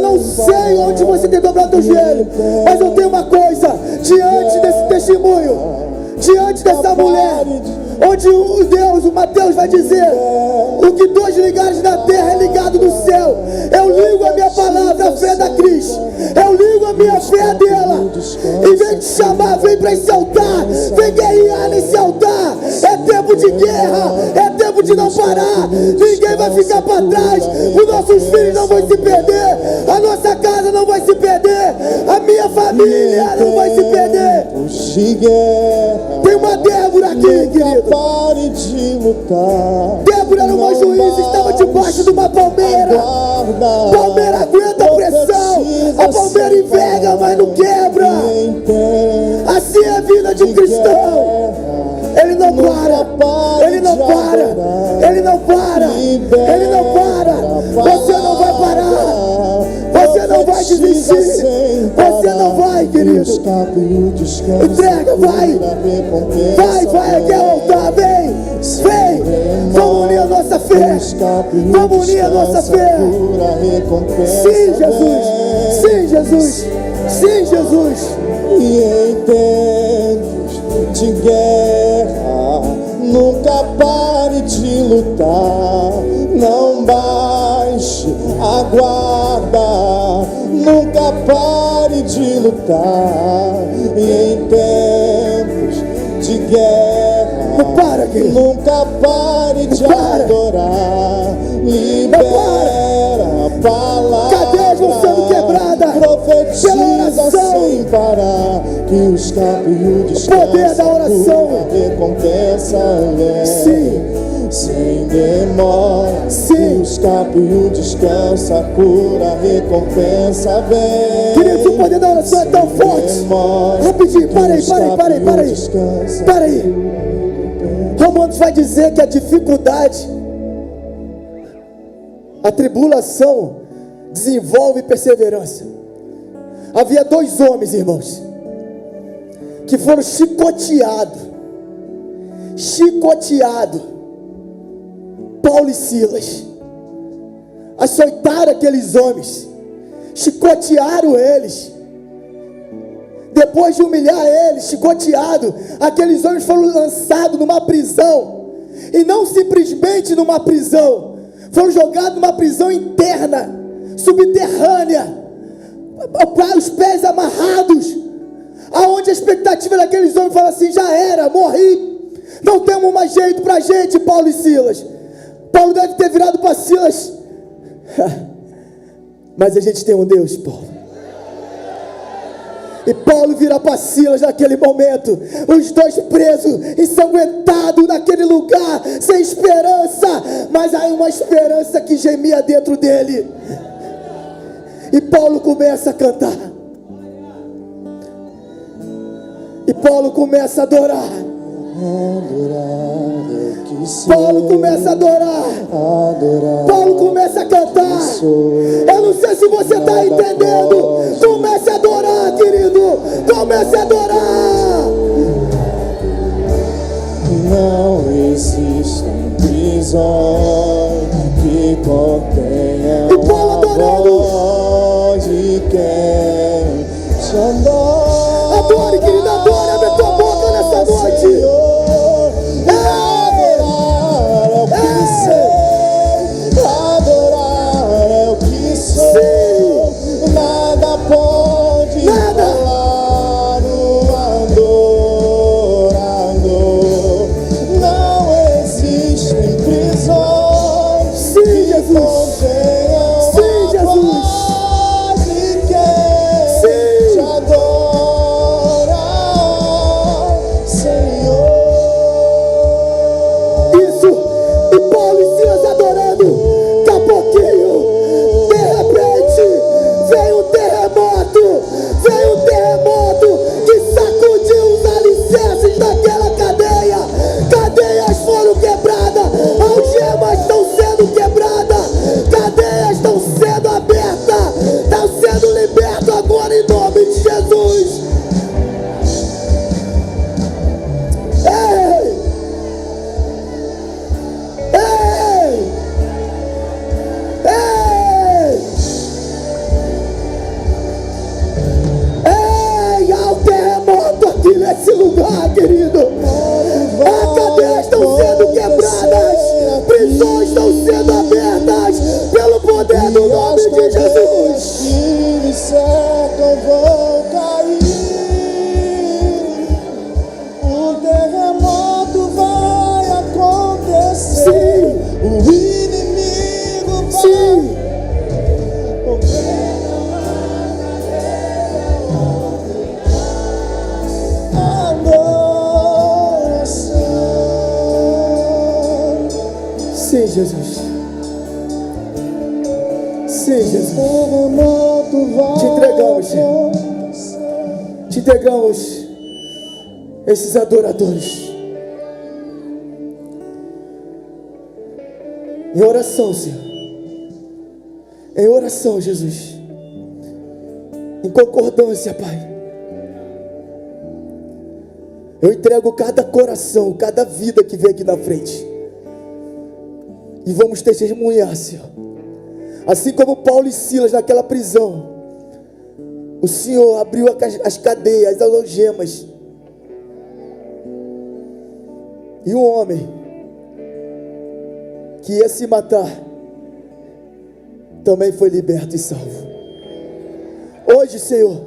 não sei onde você tem dobrado o joelho, mas eu tenho uma coisa. Diante desse testemunho, diante dessa mulher, onde o Deus, o Mateus vai dizer: o que 2 ligares na terra é ligado no céu. Eu ligo a minha palavra, a fé da Cris. Eu ligo a minha fé dela. E vem te chamar, vem para esse altar. Vem guerrear nesse altar. É tempo de guerra, é tempo de não parar. Ninguém vai ficar para trás. Os nossos filhos não vão se perder. A nossa casa não vai se perder. A minha família não vai se perder. Tem uma Débora aqui, querido. Pare de lutar. Débora era uma juíza, estava debaixo de uma palmeira. Palmeira aguenta a pressão. A palmeira enverga, mas não quebra. Assim é a vida de um cristão. Ele não para. Ele não para. Ele não para. Ele não para. Você não vai parar. Você não vai desistir. Você não vai, querido. querido. escape e o descanso. Entrega, vai. Vai aqui ao altar, vem. Vamos unir a nossa fé. Vamos unir a nossa fé. Sim, Jesus. Sim, Jesus. Sim, Jesus. E em tempos de guerra, nunca pare de lutar. Não baixe a guarda, nunca pare de lutar. E em tempos de guerra, Não para, querido. nunca pare de adorar. Libera a palavra. Cadeias vão sendo quebradas pela Profetiza oração. sem parar, que o escape e o descanso, Poder da oração. a recompensa vem. Sim. Sem demora, Sim. que o escape e o descanso, a cura, a recompensa vem. Queridos, o poder da oração é tão Sem forte. demora, Rapidinho, que para o aí. escape e o descanso. Para aí. Romanos vai dizer que a dificuldade, a tribulação desenvolve perseverança. Havia 2 homens, irmãos, que foram chicoteados, Paulo e Silas. Açoitaram aqueles homens, chicotearam eles. Depois de humilhar eles, chicoteado, aqueles homens foram lançados numa prisão. E não simplesmente numa prisão, foram jogados numa prisão interna, subterrânea, os pés amarrados, aonde a expectativa daqueles homens fala assim: já era, morri, não temos mais jeito pra gente. Paulo e Silas, Paulo deve ter virado para Silas: mas a gente tem um Deus, Paulo. E Paulo vira para Silas naquele momento, os 2 presos, ensanguentados naquele lugar, sem esperança, mas há uma esperança que gemia dentro dele. E Paulo começa a cantar, e Paulo começa a adorar. Paulo começa a adorar. Paulo começa a cantar. Eu não sei se você está entendendo. Comece a adorar, querido. Comece a adorar. Não existem prisões que contenham E Paulo adorando. a voz de quem te adora. Adore, querido, adore. Abre a tua boca nessa noite. Senhor, adorar é o que sei, adorar é o que sou. Sim. Nada pode falar o adorador. Não existem prisões Sim, que Jesus. contenham Sim, a Jesus. voz de quem Sim. te adora, Senhor. Isso. E Paulo e Silas adorando. Daqui a pouquinho, de repente, veio um terremoto que sacudiu os alicerces daquela cadeia. Cadeias foram quebradas, algemas estão sendo quebradas, cadeias estão sendo abertas, estão sendo libertos agora em nome de Jesus. Ei! Ei! Ei! Ei! Há um terremoto aqui nesse lugar, querido. As cadeias estão sendo quebradas, prisões estão sendo abertas pelo poder do nome de Jesus. Que me cercam vão cair. Um terremoto vai acontecer. Sim. O inimigo vai Sim. adoração. Sim, Jesus. Sim, Jesus. Terremoto vai Te entregamos, Senhor. acontecer. Te entregamos esses adoradores em oração, Senhor. Em oração, Jesus. Em concordância, Pai. Eu entrego cada coração, cada vida que vem aqui na frente. E vamos testemunhar, Senhor. Assim como Paulo e Silas naquela prisão, o Senhor abriu as cadeias, as algemas. E um homem que ia se matar também foi liberto e salvo. Hoje, Senhor,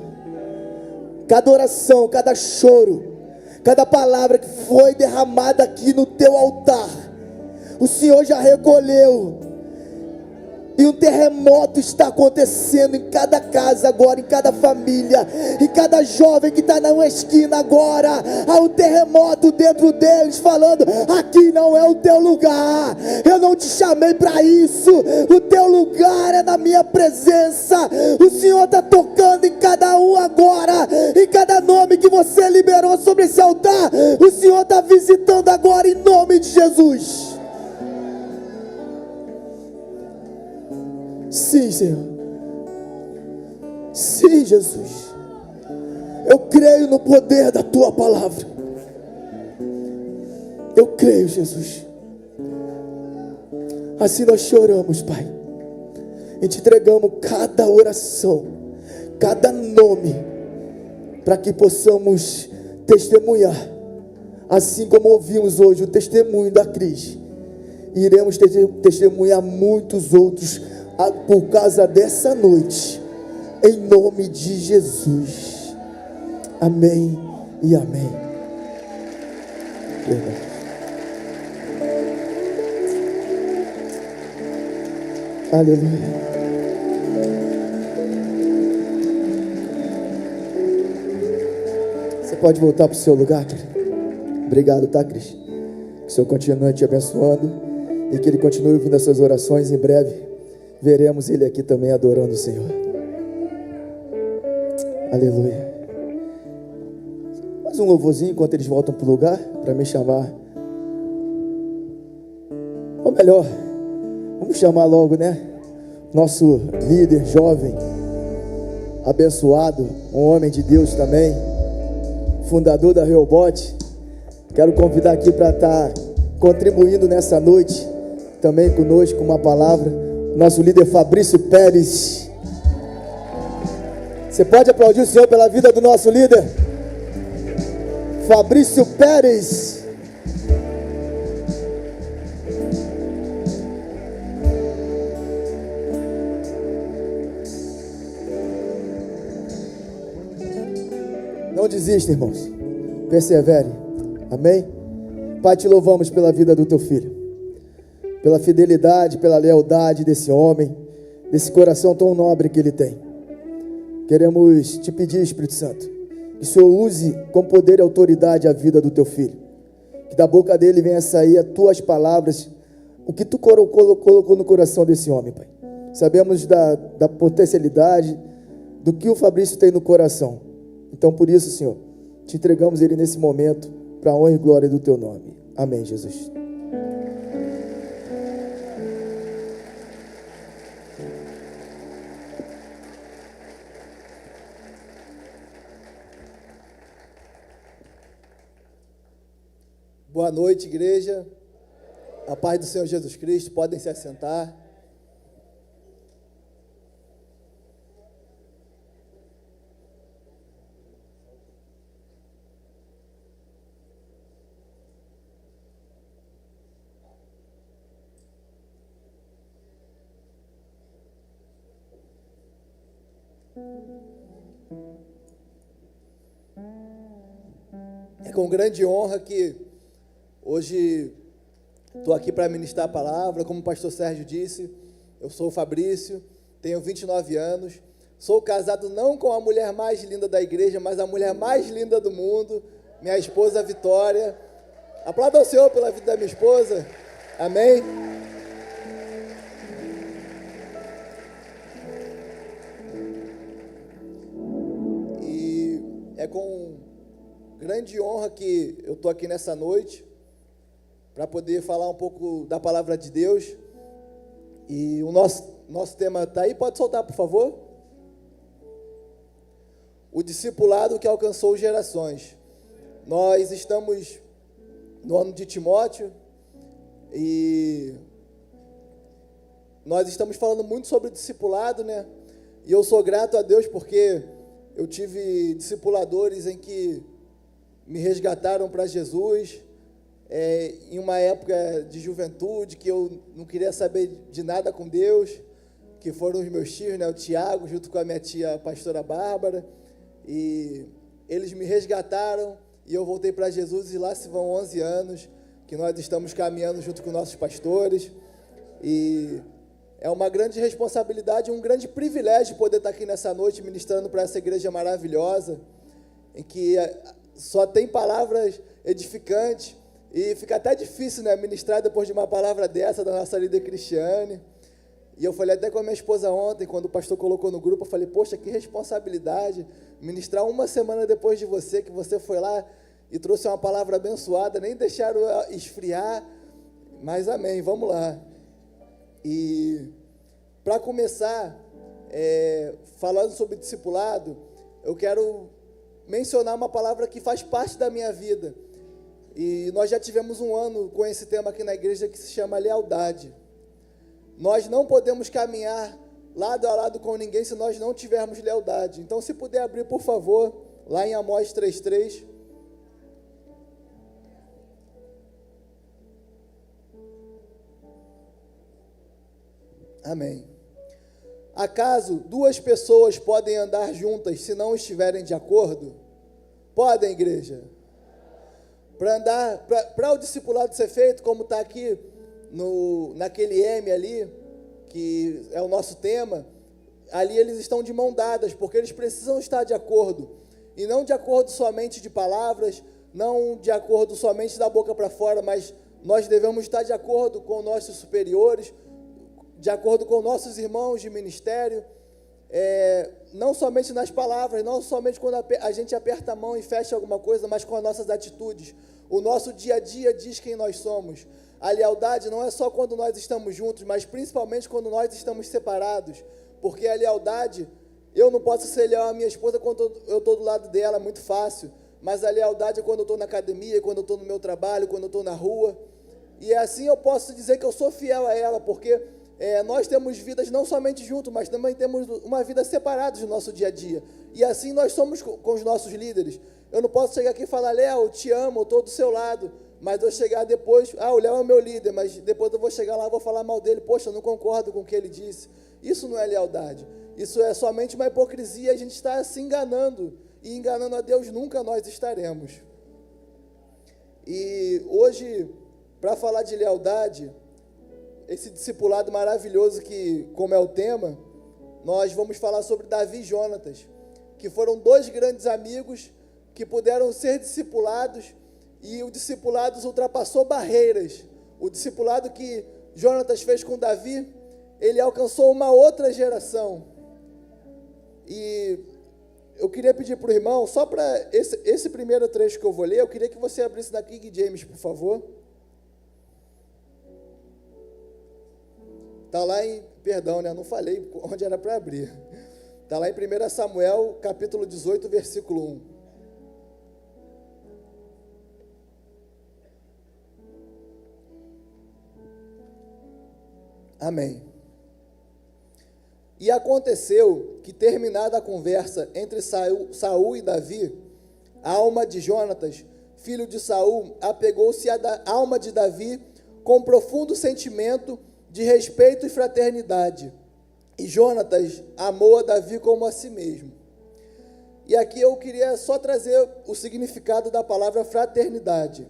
cada oração, cada choro, cada palavra que foi derramada aqui no teu altar, o Senhor já recolheu. E um terremoto está acontecendo em cada casa agora, em cada família, em cada jovem que está na esquina agora. Há um terremoto dentro deles falando: aqui não é o teu lugar, eu não te chamei para isso, o teu lugar é na minha presença. O Senhor está tocando em cada um agora, em cada nome que você liberou sobre esse altar. O Senhor está visitando agora em nome de Jesus. Sim, Senhor. Sim, Jesus. Eu creio no poder da tua palavra. Eu creio, Jesus. Assim nós choramos, Pai, e te entregamos cada oração, cada nome, para que possamos testemunhar, assim como ouvimos hoje o testemunho da Cris. Iremos testemunhar muitos outros por causa dessa noite, em nome de Jesus. Amém e amém. Aleluia. Você pode voltar para o seu lugar, querido. Obrigado, tá, Cris? Que o Senhor continue te abençoando e que Ele continue ouvindo as suas orações. Em breve veremos Ele aqui também adorando o Senhor. Aleluia. Mais um louvorzinho enquanto eles voltam para o lugar, para me chamar. Ou melhor, vamos chamar logo, né? Nosso líder jovem, abençoado, um homem de Deus também, fundador da Rehoboth. Quero convidar aqui para estar contribuindo nessa noite, também conosco com uma palavra. Nosso líder Fabrício Pérez. Você pode aplaudir o Senhor pela vida do nosso líder Fabrício Pérez. Não desista, irmãos. Persevere. Amém? Pai, te louvamos pela vida do teu filho, pela fidelidade, pela lealdade desse homem, desse coração tão nobre que ele tem. Queremos te pedir, Espírito Santo, que o Senhor use com poder e autoridade a vida do teu filho, que da boca dele venha sair as tuas palavras, o que tu colocou no coração desse homem, Pai. Sabemos da potencialidade, do que o Fabrício tem no coração. Então, por isso, Senhor, te entregamos ele nesse momento, para a honra e glória do teu nome. Amém, Jesus. Boa noite, igreja. A paz do Senhor Jesus Cristo. Podem se assentar. É com grande honra que hoje estou aqui para ministrar a palavra. Como o pastor Sérgio disse, eu sou o Fabrício, tenho 29 anos, sou casado não com a mulher mais linda da igreja, mas a mulher mais linda do mundo, minha esposa Vitória. Aplauda ao Senhor pela vida da minha esposa. Amém? E é com grande honra que eu estou aqui nessa noite para poder falar um pouco da palavra de Deus. E o nosso tema está aí, pode soltar, por favor? O discipulado que alcançou gerações. Nós estamos no ano de Timóteo e nós estamos falando muito sobre discipulado, né? E eu sou grato a Deus porque eu tive discipuladores em que me resgataram para Jesus, em uma época de juventude que eu não queria saber de nada com Deus, que foram os meus tios, né? O Tiago, junto com a minha tia, a pastora Bárbara, e eles me resgataram e eu voltei para Jesus, e lá se vão 11 anos que nós estamos caminhando junto com nossos pastores, e é uma grande responsabilidade, um grande privilégio poder estar aqui nessa noite ministrando para essa igreja maravilhosa, em que só tem palavras edificantes, e fica até difícil, né, ministrar depois de uma palavra dessa da nossa líder Cristiane. E eu falei até com a minha esposa ontem, quando o pastor colocou no grupo, eu falei, poxa, que responsabilidade, ministrar uma semana depois de você, que você foi lá e trouxe uma palavra abençoada, nem deixaram esfriar, mas amém, vamos lá. E para começar, falando sobre discipulado, eu quero mencionar uma palavra que faz parte da minha vida. E nós já tivemos um ano com esse tema aqui na igreja que se chama lealdade. Nós não podemos caminhar lado a lado com ninguém se nós não tivermos lealdade. Então, se puder abrir, por favor, lá em Amós 3:3. Amém. Acaso duas pessoas podem andar juntas se não estiverem de acordo? Podem, igreja? Para o discipulado ser feito, como está aqui naquele M ali, que é o nosso tema, ali eles estão de mão dadas, porque eles precisam estar de acordo, e não de acordo somente de palavras, não de acordo somente da boca para fora, mas nós devemos estar de acordo com nossos superiores, de acordo com nossos irmãos de ministério, não somente nas palavras, não somente quando a gente aperta a mão e fecha alguma coisa, mas com as nossas atitudes. O nosso dia a dia diz quem nós somos. A lealdade não é só quando nós estamos juntos, mas principalmente quando nós estamos separados, porque a lealdade, eu não posso ser leal à minha esposa quando eu estou do lado dela, é muito fácil, mas a lealdade é quando eu estou na academia, quando eu estou no meu trabalho, quando eu estou na rua, e assim eu posso dizer que eu sou fiel a ela, porque nós temos vidas não somente juntos, mas também temos uma vida separada do nosso dia a dia, e assim nós somos com os nossos líderes. Eu não posso chegar aqui e falar, Léo, eu te amo, eu estou do seu lado, mas eu chegar depois, o Léo é meu líder, mas depois eu vou chegar lá e vou falar mal dele, poxa, eu não concordo com o que ele disse. Isso não é lealdade, isso é somente uma hipocrisia, a gente está se enganando, e enganando a Deus nunca nós estaremos. E hoje, para falar de lealdade, esse discipulado maravilhoso que, como é o tema, nós vamos falar sobre Davi e Jonatas, que foram dois grandes amigos que puderam ser discipulados, e o discipulado ultrapassou barreiras. O discipulado que Jonatas fez com Davi, ele alcançou uma outra geração. E eu queria pedir para o irmão, só para esse primeiro trecho que eu vou ler, eu queria que você abrisse na King James, por favor. Está lá em, perdão, né, não falei onde era para abrir. Está lá em 1 Samuel, capítulo 18, versículo 1. Amém. E aconteceu que, terminada a conversa entre Saul e Davi, a alma de Jonatas, filho de Saul, apegou-se à alma de Davi com profundo sentimento de respeito e fraternidade. E Jonatas amou a Davi como a si mesmo. E aqui eu queria só trazer o significado da palavra fraternidade.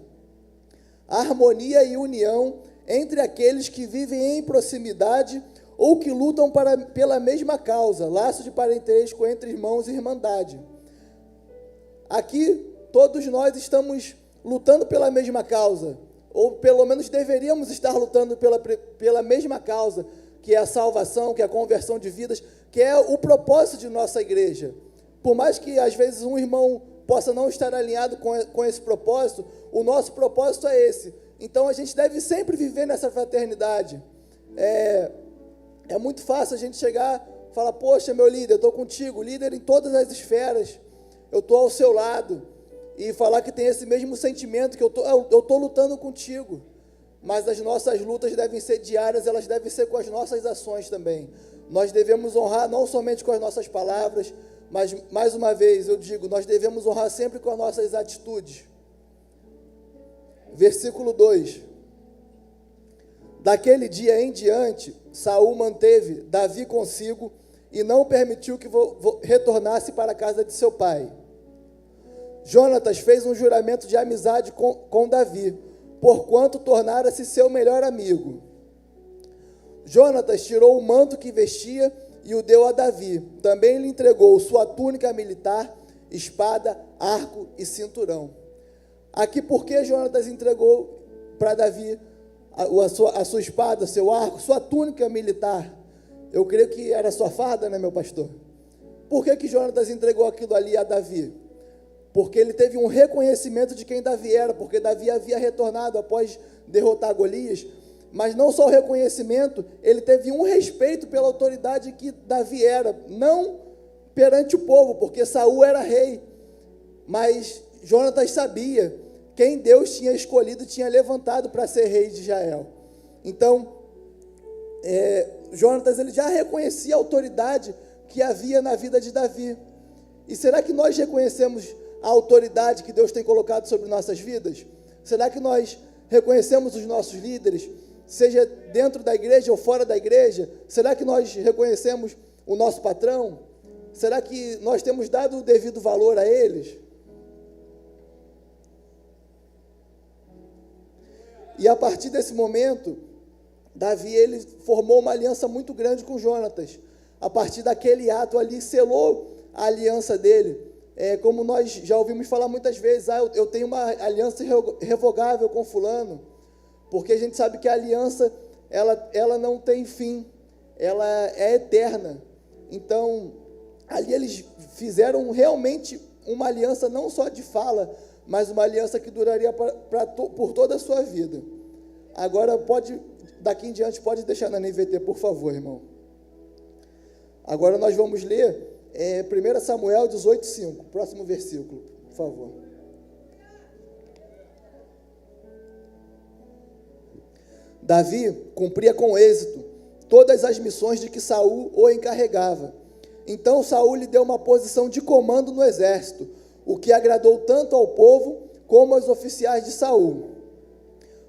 A harmonia e união entre aqueles que vivem em proximidade ou que lutam pela mesma causa, laço de parentesco entre irmãos e irmandade. Aqui, todos nós estamos lutando pela mesma causa, ou pelo menos deveríamos estar lutando pela mesma causa, que é a salvação, que é a conversão de vidas, que é o propósito de nossa igreja. Por mais que, às vezes, um irmão possa não estar alinhado com esse propósito, o nosso propósito é esse. Então, a gente deve sempre viver nessa fraternidade. É muito fácil a gente chegar e falar, poxa, meu líder, eu estou contigo, líder em todas as esferas, eu estou ao seu lado. e falar que tem esse mesmo sentimento, que eu tô lutando contigo. Mas as nossas lutas devem ser diárias, elas devem ser com as nossas ações também. Nós devemos honrar não somente com as nossas palavras, mas, mais uma vez, eu digo, nós devemos honrar sempre com as nossas atitudes. Versículo 2. Daquele dia em diante, Saul manteve Davi consigo e não permitiu que retornasse para a casa de seu pai. Jonatas fez um juramento de amizade com Davi, porquanto tornara-se seu melhor amigo. Jonatas tirou o manto que vestia e o deu a Davi. Também lhe entregou sua túnica militar, espada, arco e cinturão. Aqui, por que Jonatas entregou para Davi a sua espada, seu arco, sua túnica militar? Eu creio que era sua farda, né, meu pastor? Por que Jonatas entregou aquilo ali a Davi? Porque ele teve um reconhecimento de quem Davi era, porque Davi havia retornado após derrotar Golias, mas não só o reconhecimento, ele teve um respeito pela autoridade que Davi era, não perante o povo, porque Saul era rei, mas Jonatas sabia quem Deus tinha escolhido, tinha levantado para ser rei de Israel. Então, Jonatas, ele já reconhecia a autoridade que havia na vida de Davi. E será que nós reconhecemos a autoridade que Deus tem colocado sobre nossas vidas? Será que nós reconhecemos os nossos líderes, seja dentro da igreja ou fora da igreja? Será que nós reconhecemos o nosso patrão? Será que nós temos dado o devido valor a eles? E a partir desse momento, Davi, ele formou uma aliança muito grande com Jonatas. A partir daquele ato ali, selou a aliança dele. Como nós já ouvimos falar muitas vezes, eu tenho uma aliança irrevogável com fulano, porque a gente sabe que a aliança, ela não tem fim, ela é eterna. Então, ali eles fizeram realmente uma aliança não só de fala, mas uma aliança que duraria por toda a sua vida. Agora, daqui em diante, pode deixar na NVT, por favor, irmão. Agora nós vamos ler 1 Samuel 18:5, próximo versículo, por favor. Davi cumpria com êxito todas as missões de que Saul o encarregava. Então Saul lhe deu uma posição de comando no exército, o que agradou tanto ao povo como aos oficiais de Saul.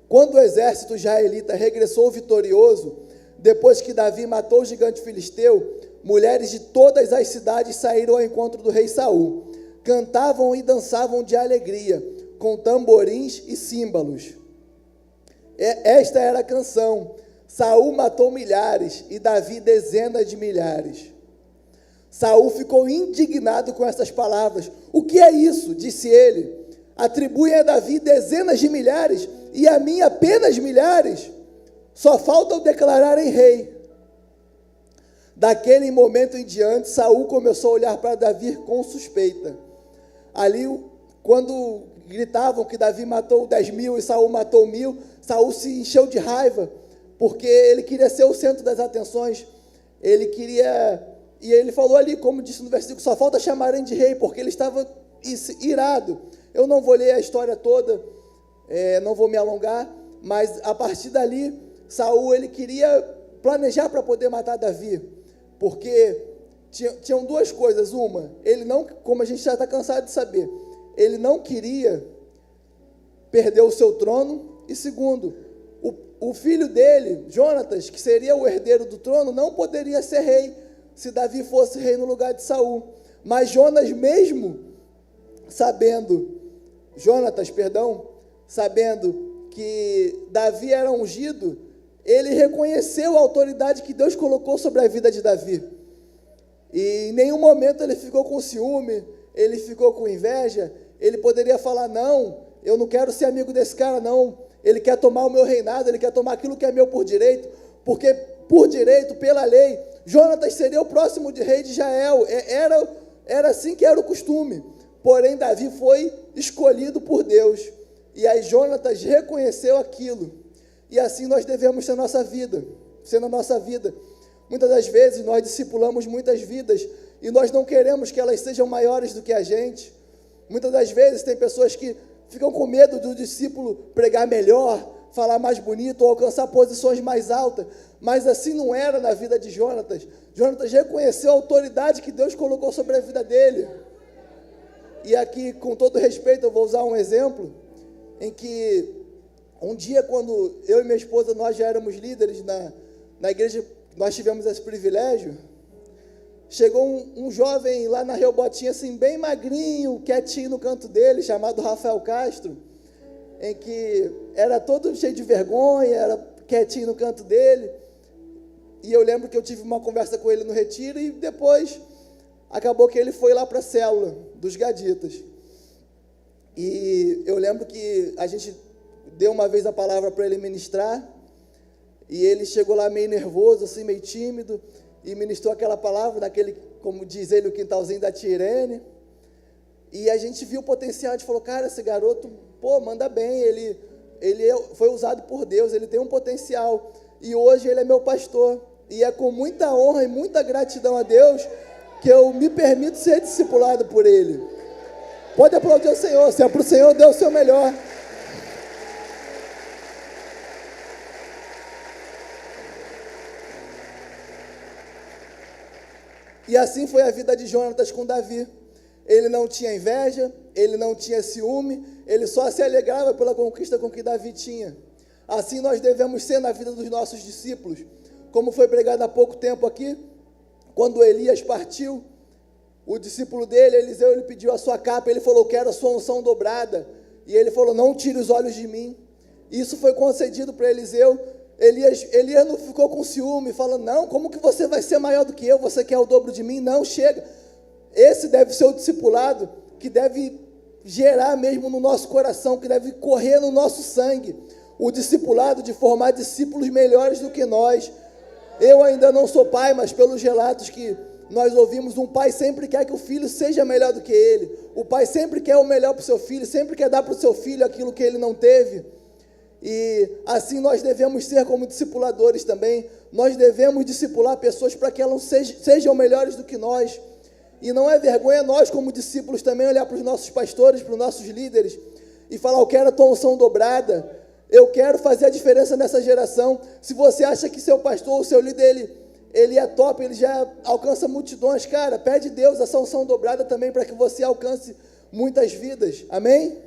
Quando o exército israelita regressou vitorioso, depois que Davi matou o gigante filisteu, mulheres de todas as cidades saíram ao encontro do rei Saul. Cantavam e dançavam de alegria, com tamborins e símbolos. Esta era a canção: Saul matou milhares e Davi dezenas de milhares. Saul ficou indignado com essas palavras. O que é isso? Disse ele. Atribuem a Davi dezenas de milhares e a mim apenas milhares. Só falta o declararem rei. Daquele momento em diante, Saul começou a olhar para Davi com suspeita. Ali, quando gritavam que Davi matou 10.000 e Saul matou 1.000, Saul se encheu de raiva, porque ele queria ser o centro das atenções. Ele queria... E ele falou ali, como disse no versículo, só falta chamarem de rei, porque ele estava irado. Eu não vou ler a história toda, não vou me alongar, mas a partir dali, Saul, ele queria planejar para poder matar Davi, porque tinham duas coisas. Uma, ele não, como a gente já está cansado de saber, ele não queria perder o seu trono, e segundo, o filho dele, Jonatas, que seria o herdeiro do trono, não poderia ser rei, se Davi fosse rei no lugar de Saul. Mas Jonatas, sabendo que Davi era ungido, ele reconheceu a autoridade que Deus colocou sobre a vida de Davi. E em nenhum momento ele ficou com ciúme, ele ficou com inveja. Ele poderia falar: não, eu não quero ser amigo desse cara, não. Ele quer tomar o meu reinado, ele quer tomar aquilo que é meu por direito, porque por direito, pela lei, Jonatas seria o próximo rei de Israel. Era assim que era o costume. Porém, Davi foi escolhido por Deus. E aí Jonatas reconheceu aquilo. E assim nós devemos ser na nossa vida. Muitas das vezes nós discipulamos muitas vidas e nós não queremos que elas sejam maiores do que a gente. Muitas das vezes tem pessoas que ficam com medo do discípulo pregar melhor, falar mais bonito, ou alcançar posições mais altas, mas assim não era na vida de Jonatas. Jonatas reconheceu a autoridade que Deus colocou sobre a vida dele. E aqui, com todo respeito, eu vou usar um exemplo, em que um dia, quando eu e minha esposa, nós já éramos líderes na igreja, nós tivemos esse privilégio, chegou um jovem lá na Reobotinha, assim, bem magrinho, quietinho no canto dele, chamado Rafael Castro, em que era todo cheio de vergonha, era quietinho no canto dele. E eu lembro que eu tive uma conversa com ele no retiro e depois acabou que ele foi lá para a célula dos Gaditas. E eu lembro que a gente deu uma vez a palavra para ele ministrar e ele chegou lá meio nervoso, assim, meio tímido, e ministrou aquela palavra naquele, como diz ele, o quintalzinho da tia Irene. E a gente viu o potencial, a gente falou, cara, esse garoto, pô, manda bem, ele foi usado por Deus, ele tem um potencial. E hoje ele é meu pastor. E é com muita honra e muita gratidão a Deus que eu me permito ser discipulado por ele. Pode aplaudir o Senhor, se é para o Senhor, dê o seu melhor. E assim foi a vida de Jonatas com Davi. Ele não tinha inveja, ele não tinha ciúme, ele só se alegrava pela conquista com que Davi tinha. Assim nós devemos ser na vida dos nossos discípulos. Como foi pregado há pouco tempo aqui, quando Elias partiu, o discípulo dele, Eliseu, ele pediu a sua capa, ele falou, quero a sua unção dobrada. E ele falou, não tire os olhos de mim. Isso foi concedido para Eliseu. Elias não ficou com ciúme, falando, não, como que você vai ser maior do que eu? Você quer o dobro de mim? Não, chega. Esse deve ser o discipulado que deve gerar mesmo no nosso coração, que deve correr no nosso sangue. O discipulado de formar discípulos melhores do que nós. Eu ainda não sou pai, mas pelos relatos que nós ouvimos, um pai sempre quer que o filho seja melhor do que ele. O pai sempre quer o melhor para o seu filho, sempre quer dar para o seu filho aquilo que ele não teve. E assim nós devemos ser como discipuladores também. Nós devemos discipular pessoas para que elas sejam melhores do que nós. E não é vergonha nós, como discípulos, também olhar para os nossos pastores, para os nossos líderes e falar, eu quero a tua unção dobrada, eu quero fazer a diferença nessa geração. Se você acha que seu pastor ou seu líder, ele é top, ele já alcança multidões, cara, pede Deus essa unção dobrada também para que você alcance muitas vidas, amém?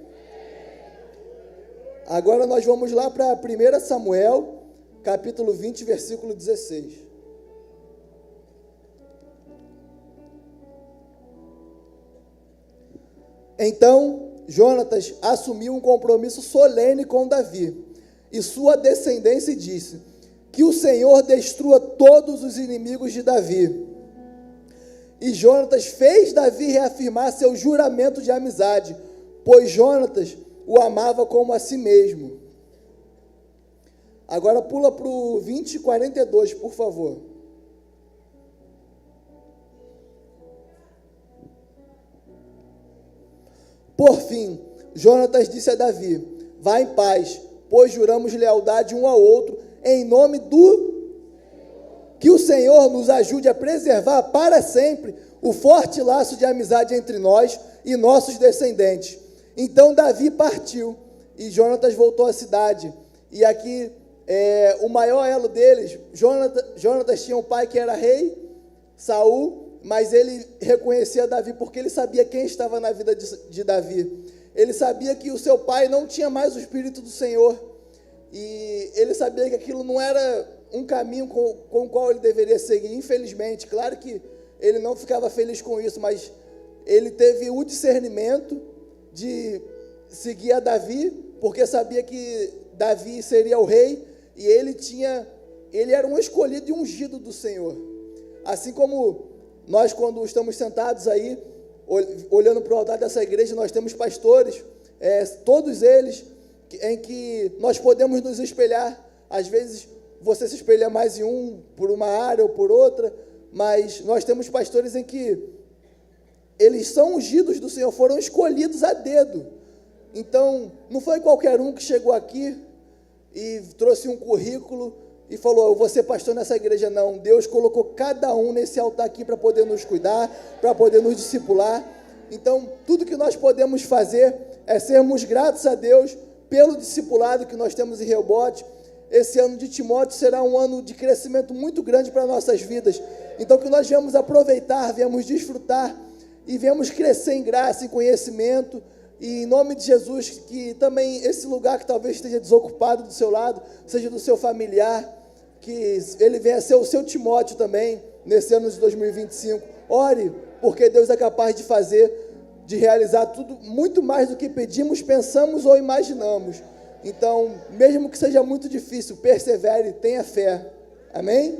Agora nós vamos lá para 1 Samuel, capítulo 20, versículo 16. Então, Jonatas assumiu um compromisso solene com Davi e sua descendência e disse, que o Senhor destrua todos os inimigos de Davi. E Jonatas fez Davi reafirmar seu juramento de amizade, pois Jonatas o amava como a si mesmo. Agora pula para o 20:42, por favor. Por fim, Jonatas disse a Davi, vá em paz, pois juramos lealdade um ao outro, em nome do... Que o Senhor nos ajude a preservar para sempre o forte laço de amizade entre nós e nossos descendentes. Então Davi partiu e Jonatas voltou à cidade. E aqui, o maior elo deles, Jonatas tinha um pai que era rei, Saul, mas ele reconhecia Davi porque ele sabia quem estava na vida de Davi. Ele sabia que o seu pai não tinha mais o Espírito do Senhor. E ele sabia que aquilo não era um caminho com o qual ele deveria seguir. Infelizmente, claro que ele não ficava feliz com isso, mas ele teve o discernimento de seguir a Davi, porque sabia que Davi seria o rei, e ele era um escolhido e ungido do Senhor. Assim como nós, quando estamos sentados aí, olhando para o altar dessa igreja, nós temos pastores, todos eles, em que nós podemos nos espelhar. Às vezes você se espelha mais em um, por uma área ou por outra, mas nós temos pastores em que eles são ungidos do Senhor, foram escolhidos a dedo. Então, não foi qualquer um que chegou aqui e trouxe um currículo e falou, eu vou ser pastor nessa igreja, não. Deus colocou cada um nesse altar aqui para poder nos cuidar, para poder nos discipular. Então, tudo que nós podemos fazer é sermos gratos a Deus pelo discipulado que nós temos em Rehobote. Esse ano de Timóteo será um ano de crescimento muito grande para nossas vidas. Então, que nós viemos aproveitar, viemos desfrutar e viemos crescer em graça, em conhecimento. E em nome de Jesus, que também esse lugar que talvez esteja desocupado do seu lado, seja do seu familiar, que ele venha ser o seu Timóteo também, nesse ano de 2025. Ore, porque Deus é capaz de fazer, de realizar tudo, muito mais do que pedimos, pensamos ou imaginamos. Então, mesmo que seja muito difícil, persevere, tenha fé. Amém?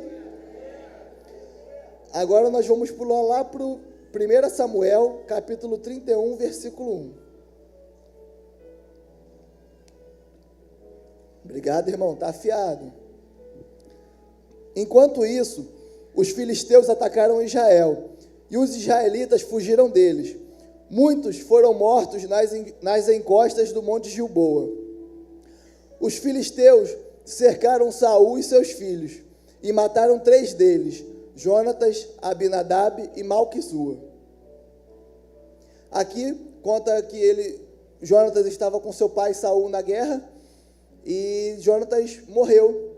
Agora nós vamos pular lá para o 1 Samuel, capítulo 31, versículo 1. Obrigado, irmão, está afiado. Enquanto isso, os filisteus atacaram Israel, e os israelitas fugiram deles. Muitos foram mortos nas encostas do monte Gilboa. Os filisteus cercaram Saul e seus filhos, e mataram 3 deles, Jonatas, Abinadab e Malquissua. Aqui conta que Jonatas estava com seu pai Saul na guerra, e Jonatas morreu.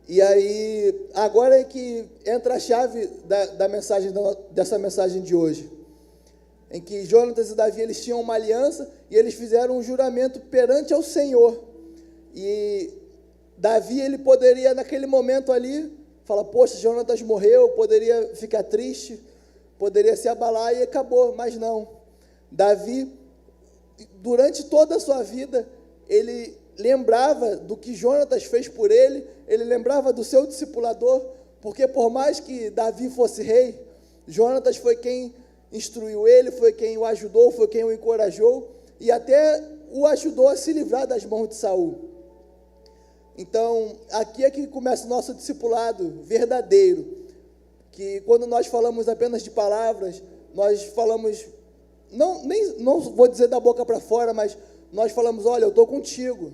E aí, agora é que entra a chave dessa mensagem de hoje, em que Jonatas e Davi, eles tinham uma aliança, e eles fizeram um juramento perante ao Senhor. E Davi, ele poderia, naquele momento ali, falar, poxa, Jonatas morreu, poderia ficar triste, poderia se abalar, e acabou, mas não. Davi, durante toda a sua vida, ele lembrava do que Jonatas fez por ele lembrava do seu discipulador, porque por mais que Davi fosse rei, Jonatas foi quem instruiu ele, foi quem o ajudou, foi quem o encorajou, e até o ajudou a se livrar das mãos de Saul. Então, aqui é que começa o nosso discipulado verdadeiro, que quando nós falamos apenas de palavras, nós falamos, não vou dizer da boca para fora, mas nós falamos, olha, eu estou contigo.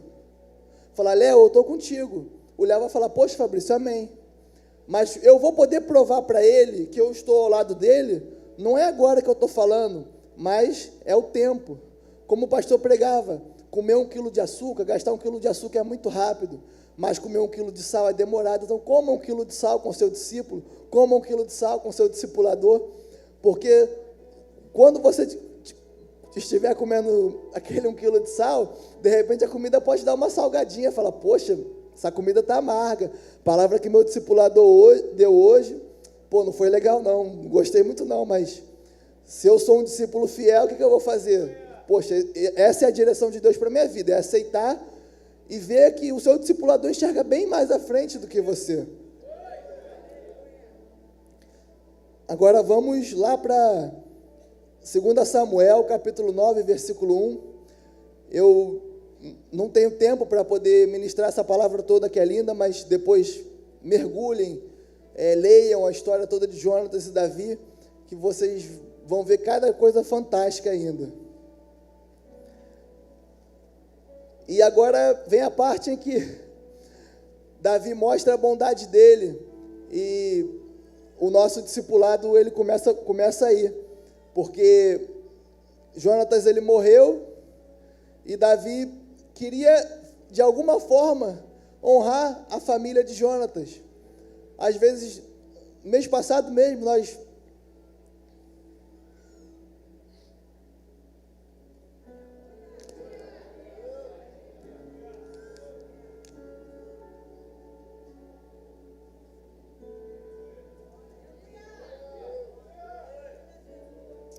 Falar, Léo, eu estou contigo. O Léo vai falar, poxa, Fabrício, amém. Mas eu vou poder provar para ele que eu estou ao lado dele, não é agora que eu estou falando, mas é o tempo. Como o pastor pregava, comer 1 quilo de açúcar, gastar 1 quilo de açúcar é muito rápido, mas comer 1 quilo de sal é demorado. Então, coma 1 quilo de sal com seu discípulo, coma 1 quilo de sal com seu discipulador, porque quando você estiver comendo aquele 1 quilo de sal, de repente a comida pode dar uma salgadinha, fala, poxa, essa comida está amarga. Palavra que meu discipulador deu hoje, pô, não foi legal não gostei muito não, mas se eu sou um discípulo fiel, o que eu vou fazer? Poxa, essa é a direção de Deus para a minha vida, é aceitar e ver que o seu discipulador enxerga bem mais à frente do que você. Agora vamos lá para 2 Samuel, capítulo 9, versículo 1. Eu não tenho tempo para poder ministrar essa palavra toda que é linda, mas depois mergulhem, leiam a história toda de Jonatas e Davi, que vocês vão ver cada coisa fantástica ainda. E agora vem a parte em que Davi mostra a bondade dele, e o nosso discipulado, ele começa aí, porque Jonatas, ele morreu, e Davi queria, de alguma forma, honrar a família de Jonatas. Às vezes, mês passado mesmo, nós...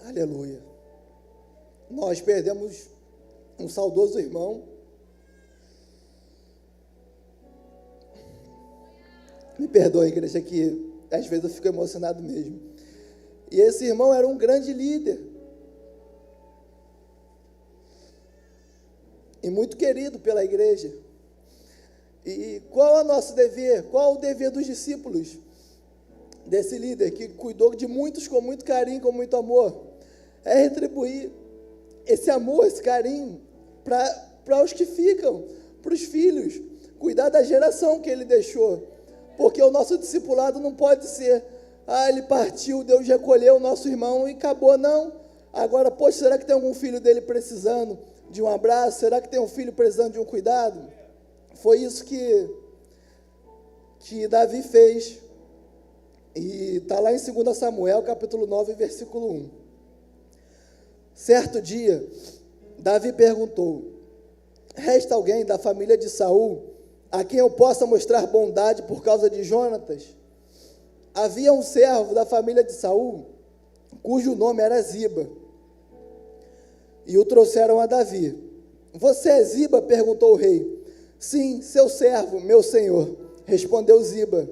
Aleluia. Nós perdemos um saudoso irmão. Me perdoe, igreja, que às vezes eu fico emocionado mesmo. E esse irmão era um grande líder. E muito querido pela igreja. E qual é o nosso dever? Qual é o dever dos discípulos desse líder que cuidou de muitos com muito carinho, com muito amor? É retribuir esse amor, esse carinho para os que ficam, para os filhos, cuidar da geração que ele deixou, porque o nosso discipulado não pode ser Ah, ele partiu, Deus recolheu o nosso irmão e acabou. Não. Agora, poxa, será que tem algum filho dele precisando de um abraço? Será que tem um filho precisando de um cuidado? Foi isso que Davi fez. E está lá em 2 Samuel, capítulo 9, versículo 1. Certo dia, Davi perguntou: resta alguém da família de Saul a quem eu possa mostrar bondade por causa de Jonatas? Havia um servo da família de Saul, cujo nome era Ziba, e o trouxeram a Davi. Você é Ziba? Perguntou o rei. Sim, seu servo, meu senhor, respondeu Ziba.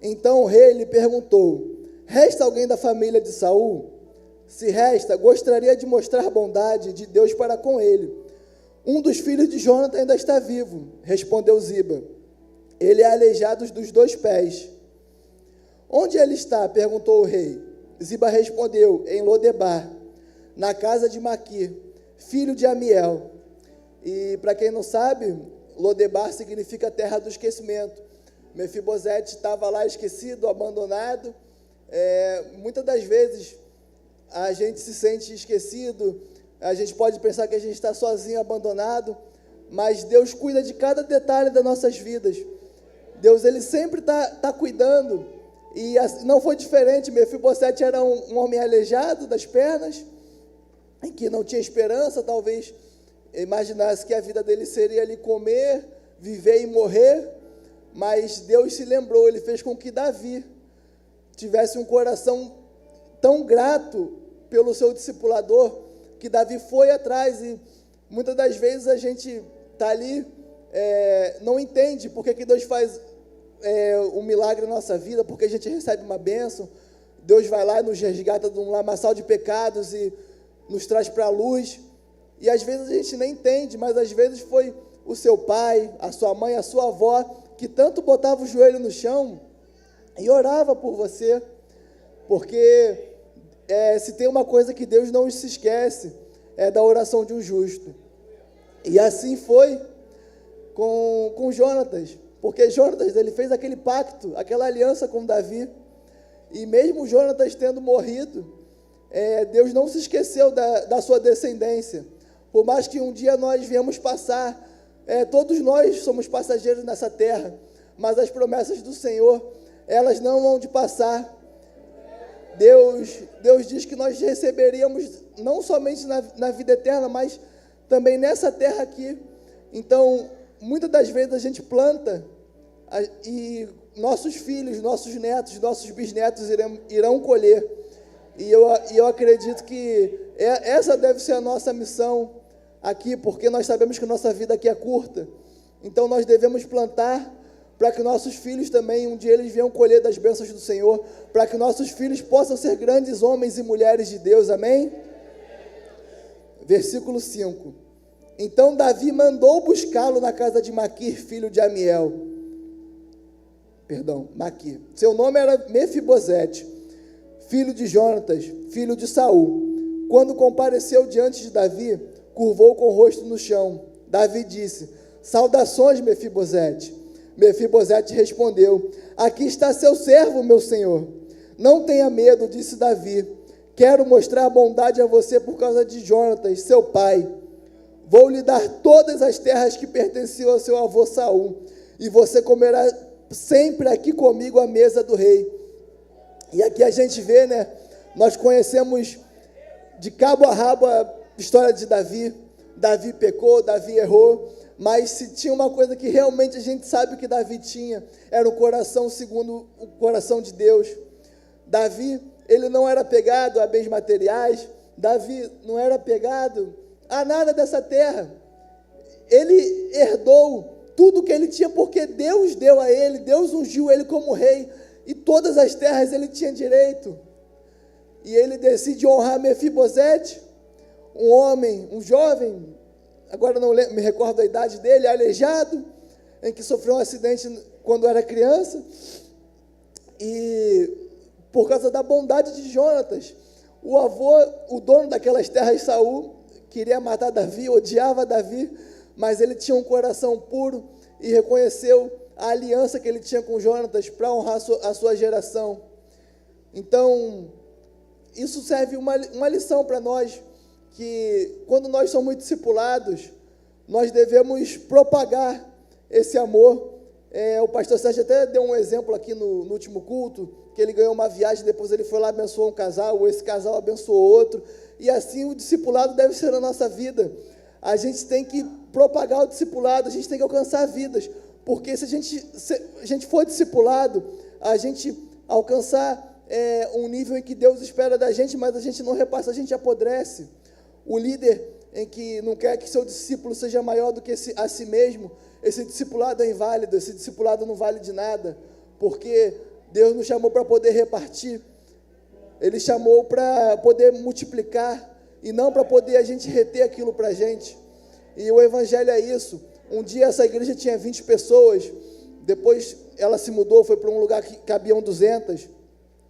Então o rei lhe perguntou: resta alguém da família de Saul? Se resta, gostaria de mostrar bondade de Deus para com ele. Um dos filhos de Jonathan ainda está vivo, respondeu Ziba. Ele é aleijado dos 2 pés. Onde ele está? Perguntou o rei. Ziba respondeu: em Lodebar, na casa de Maquir, filho de Amiel. E para quem não sabe, Lodebar significa terra do esquecimento. Mefibosete estava lá esquecido, abandonado. Muitas das vezes a gente se sente esquecido, a gente pode pensar que a gente está sozinho, abandonado, mas Deus cuida de cada detalhe das nossas vidas. Deus, Ele sempre está cuidando, e não foi diferente. Mefibosete era um homem aleijado das pernas, em que não tinha esperança, talvez imaginasse que a vida dele seria ali comer, viver e morrer, mas Deus se lembrou, Ele fez com que Davi tivesse um coração tão grato pelo seu discipulador, que Davi foi atrás. E muitas das vezes a gente está ali, não entende por que Deus faz um milagre na nossa vida, porque a gente recebe uma bênção. Deus vai lá e nos resgata de um lamaçal de pecados e nos traz para a luz, e às vezes a gente nem entende, mas às vezes foi o seu pai, a sua mãe, a sua avó, que tanto botava o joelho no chão e orava por você, porque se tem uma coisa que Deus não se esquece, é da oração de um justo. E assim foi com Jonatas, porque Jonatas, ele fez aquele pacto, aquela aliança com Davi, e mesmo Jonatas tendo morrido, Deus não se esqueceu da sua descendência. Por mais que um dia nós viemos passar, todos nós somos passageiros nessa terra, mas as promessas do Senhor, elas não vão de passar. Deus diz que nós receberíamos não somente na vida eterna, mas também nessa terra aqui. Então, muitas das vezes a gente planta e nossos filhos, nossos netos, nossos bisnetos irão colher. E eu acredito que essa deve ser a nossa missão aqui, porque nós sabemos que nossa vida aqui é curta. Então nós devemos plantar para que nossos filhos também, um dia eles venham colher das bênçãos do Senhor, para que nossos filhos possam ser grandes homens e mulheres de Deus, amém? Versículo 5. Então Davi mandou buscá-lo na casa de Maquir, filho de Amiel. Maquir. Seu nome era Mefibosete, filho de Jonatas, filho de Saul. Quando compareceu diante de Davi, curvou com o rosto no chão. Davi disse: saudações, Mefibosete. Mefibosete respondeu: aqui está seu servo, meu senhor. Não tenha medo, disse Davi. Quero mostrar bondade a você por causa de Jonatas, seu pai. Vou lhe dar todas as terras que pertenciam ao seu avô Saul, e você comerá sempre aqui comigo à mesa do rei. E aqui a gente vê, nós conhecemos de cabo a rabo a história de Davi. Davi pecou, Davi errou, mas se tinha uma coisa que realmente a gente sabe que Davi tinha, era o coração segundo o coração de Deus. Davi, ele não era apegado a bens materiais, Davi não era apegado a nada dessa terra. Ele herdou tudo que ele tinha porque Deus deu a ele, Deus ungiu ele como rei, e todas as terras ele tinha direito. E ele decide honrar Mefibosete, um homem, um jovem, agora não me recordo da idade dele, aleijado, em que sofreu um acidente quando era criança, e por causa da bondade de Jonatas, o avô, o dono daquelas terras, Saul, queria matar Davi, odiava Davi, mas ele tinha um coração puro e reconheceu a aliança que ele tinha com Jonatas para honrar a sua geração. Então, isso serve uma lição para nós, que quando nós somos discipulados, nós devemos propagar esse amor. O pastor Sérgio até deu um exemplo aqui no último culto, que ele ganhou uma viagem, depois ele foi lá, abençoou um casal, ou esse casal abençoou outro, e assim o discipulado deve ser na nossa vida. A gente tem que propagar o discipulado, a gente tem que alcançar vidas, porque se a gente for discipulado, a gente alcançar um nível em que Deus espera da gente, mas a gente não repassa, a gente apodrece. O líder em que não quer que seu discípulo seja maior do que a si mesmo, esse discipulado é inválido, esse discipulado não vale de nada, porque Deus nos chamou para poder repartir, Ele chamou para poder multiplicar, e não para poder a gente reter aquilo para a gente. E o Evangelho é isso. Um dia essa igreja tinha 20 pessoas, depois ela se mudou, foi para um lugar que cabiam 200,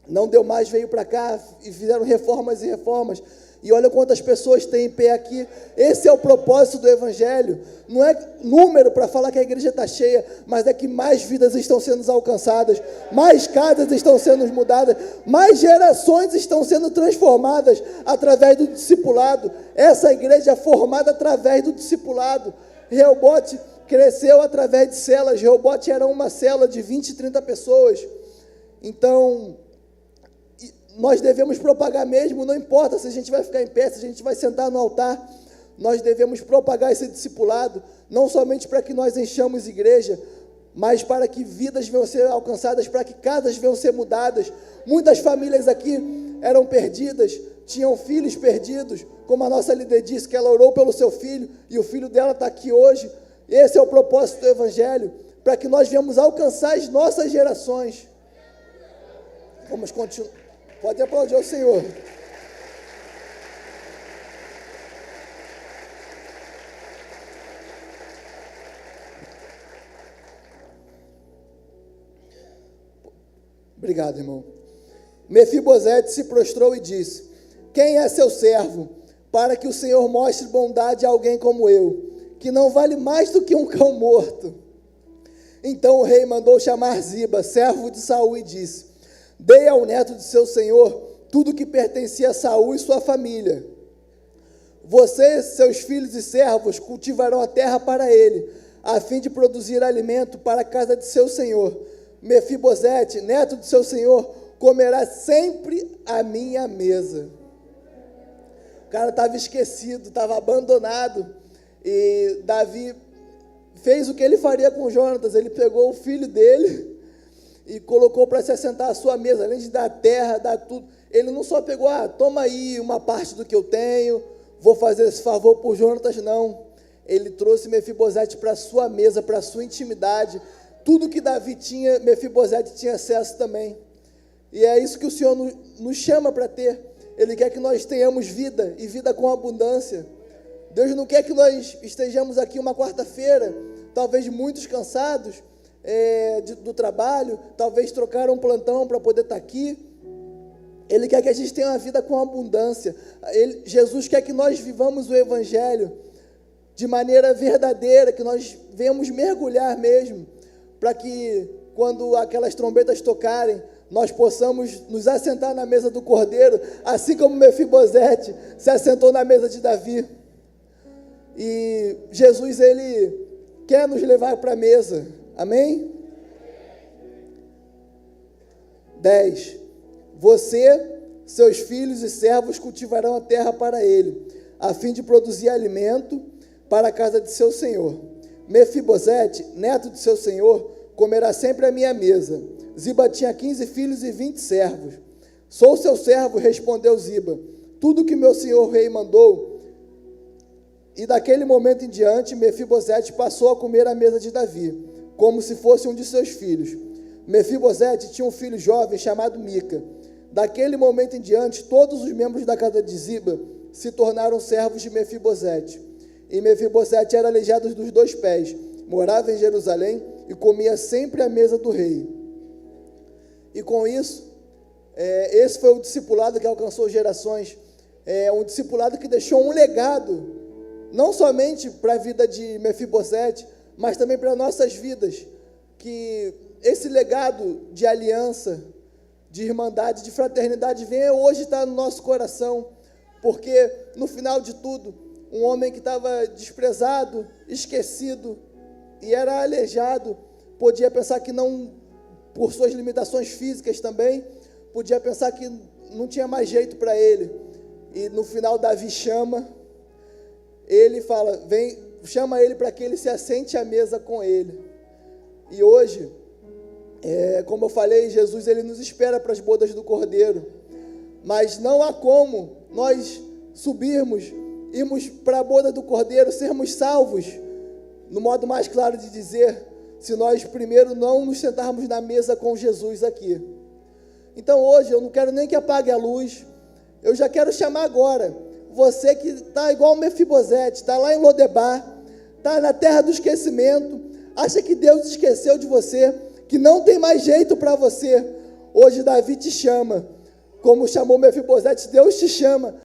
não deu mais, veio para cá, e fizeram reformas e reformas, e olha quantas pessoas tem em pé aqui. Esse é o propósito do Evangelho, não é número para falar que a igreja está cheia, mas é que mais vidas estão sendo alcançadas, mais casas estão sendo mudadas, mais gerações estão sendo transformadas através do discipulado. Essa igreja é formada através do discipulado. Rehobote cresceu através de celas. Rehobote era uma cela de 20, 30 pessoas. Então, nós devemos propagar mesmo, não importa se a gente vai ficar em pé, se a gente vai sentar no altar, nós devemos propagar esse discipulado, não somente para que nós enchamos igreja, mas para que vidas venham ser alcançadas, para que casas venham ser mudadas. Muitas famílias aqui eram perdidas, tinham filhos perdidos, como a nossa líder disse, que ela orou pelo seu filho, e o filho dela está aqui hoje. Esse é o propósito do Evangelho, para que nós venhamos alcançar as nossas gerações. Vamos continuar. Pode aplaudir o Senhor. Obrigado, irmão. Mefibosete se prostrou e disse: quem é seu servo, para que o Senhor mostre bondade a alguém como eu, que não vale mais do que um cão morto? Então o rei mandou chamar Ziba, servo de Saul, e disse: dei ao neto de seu senhor tudo que pertencia a Saul e sua família. Você, seus filhos e servos, cultivarão a terra para ele, a fim de produzir alimento para a casa de seu senhor. Mefibosete, neto de seu senhor, comerá sempre à minha mesa. O cara estava esquecido, estava abandonado, e Davi fez o que ele faria com Jonatas. Ele pegou o filho dele e colocou para se assentar à sua mesa, além de dar terra, dar tudo. Ele não só pegou, toma aí uma parte do que eu tenho, vou fazer esse favor por Jonatas, não. Ele trouxe Mefibosete para a sua mesa, para a sua intimidade. Tudo que Davi tinha, Mefibosete tinha acesso também. E é isso que o Senhor nos chama para ter. Ele quer que nós tenhamos vida, e vida com abundância. Deus não quer que nós estejamos aqui uma quarta-feira, talvez muitos cansados, do trabalho, talvez trocaram um plantão para poder estar aqui. Ele quer que a gente tenha uma vida com abundância. Jesus quer que nós vivamos o Evangelho de maneira verdadeira, que nós venhamos mergulhar mesmo, para que quando aquelas trombetas tocarem, nós possamos nos assentar na mesa do Cordeiro, assim como Mefibosete se assentou na mesa de Davi. E Jesus, Ele quer nos levar para a mesa. Amém? 10. Você, seus filhos e servos cultivarão a terra para ele, a fim de produzir alimento para a casa de seu senhor. Mefibosete, neto de seu senhor, comerá sempre à minha mesa. Ziba tinha 15 filhos e 20 servos. Sou seu servo, respondeu Ziba. Tudo que meu senhor rei mandou. E daquele momento em diante, Mefibosete passou a comer à mesa de Davi, como se fosse um de seus filhos. Mefibosete tinha um filho jovem chamado Mica. Daquele momento em diante, todos os membros da casa de Ziba se tornaram servos de Mefibosete. E Mefibosete era aleijado dos 2 pés, morava em Jerusalém e comia sempre à mesa do rei. E com isso, esse foi o discipulado que alcançou gerações, um discipulado que deixou um legado, não somente para a vida de Mefibosete, mas também para nossas vidas, que esse legado de aliança, de irmandade, de fraternidade, venha hoje estar no nosso coração, porque no final de tudo, um homem que estava desprezado, esquecido e era aleijado, podia pensar que não, por suas limitações físicas também, podia pensar que não tinha mais jeito para ele. E no final Davi chama, ele fala, chama ele para que ele se assente à mesa com ele. E hoje, como eu falei, Jesus ele nos espera para as bodas do Cordeiro, mas não há como nós irmos para a boda do Cordeiro, sermos salvos, no modo mais claro de dizer, se nós primeiro não nos sentarmos na mesa com Jesus aqui. Então hoje eu não quero nem que apague a luz, eu já quero chamar agora, você que está igual o Mefibosete, está lá em Lodebar, está na terra do esquecimento, acha que Deus esqueceu de você, que não tem mais jeito para você. Hoje Davi te chama, como chamou Mefibosete, Deus te chama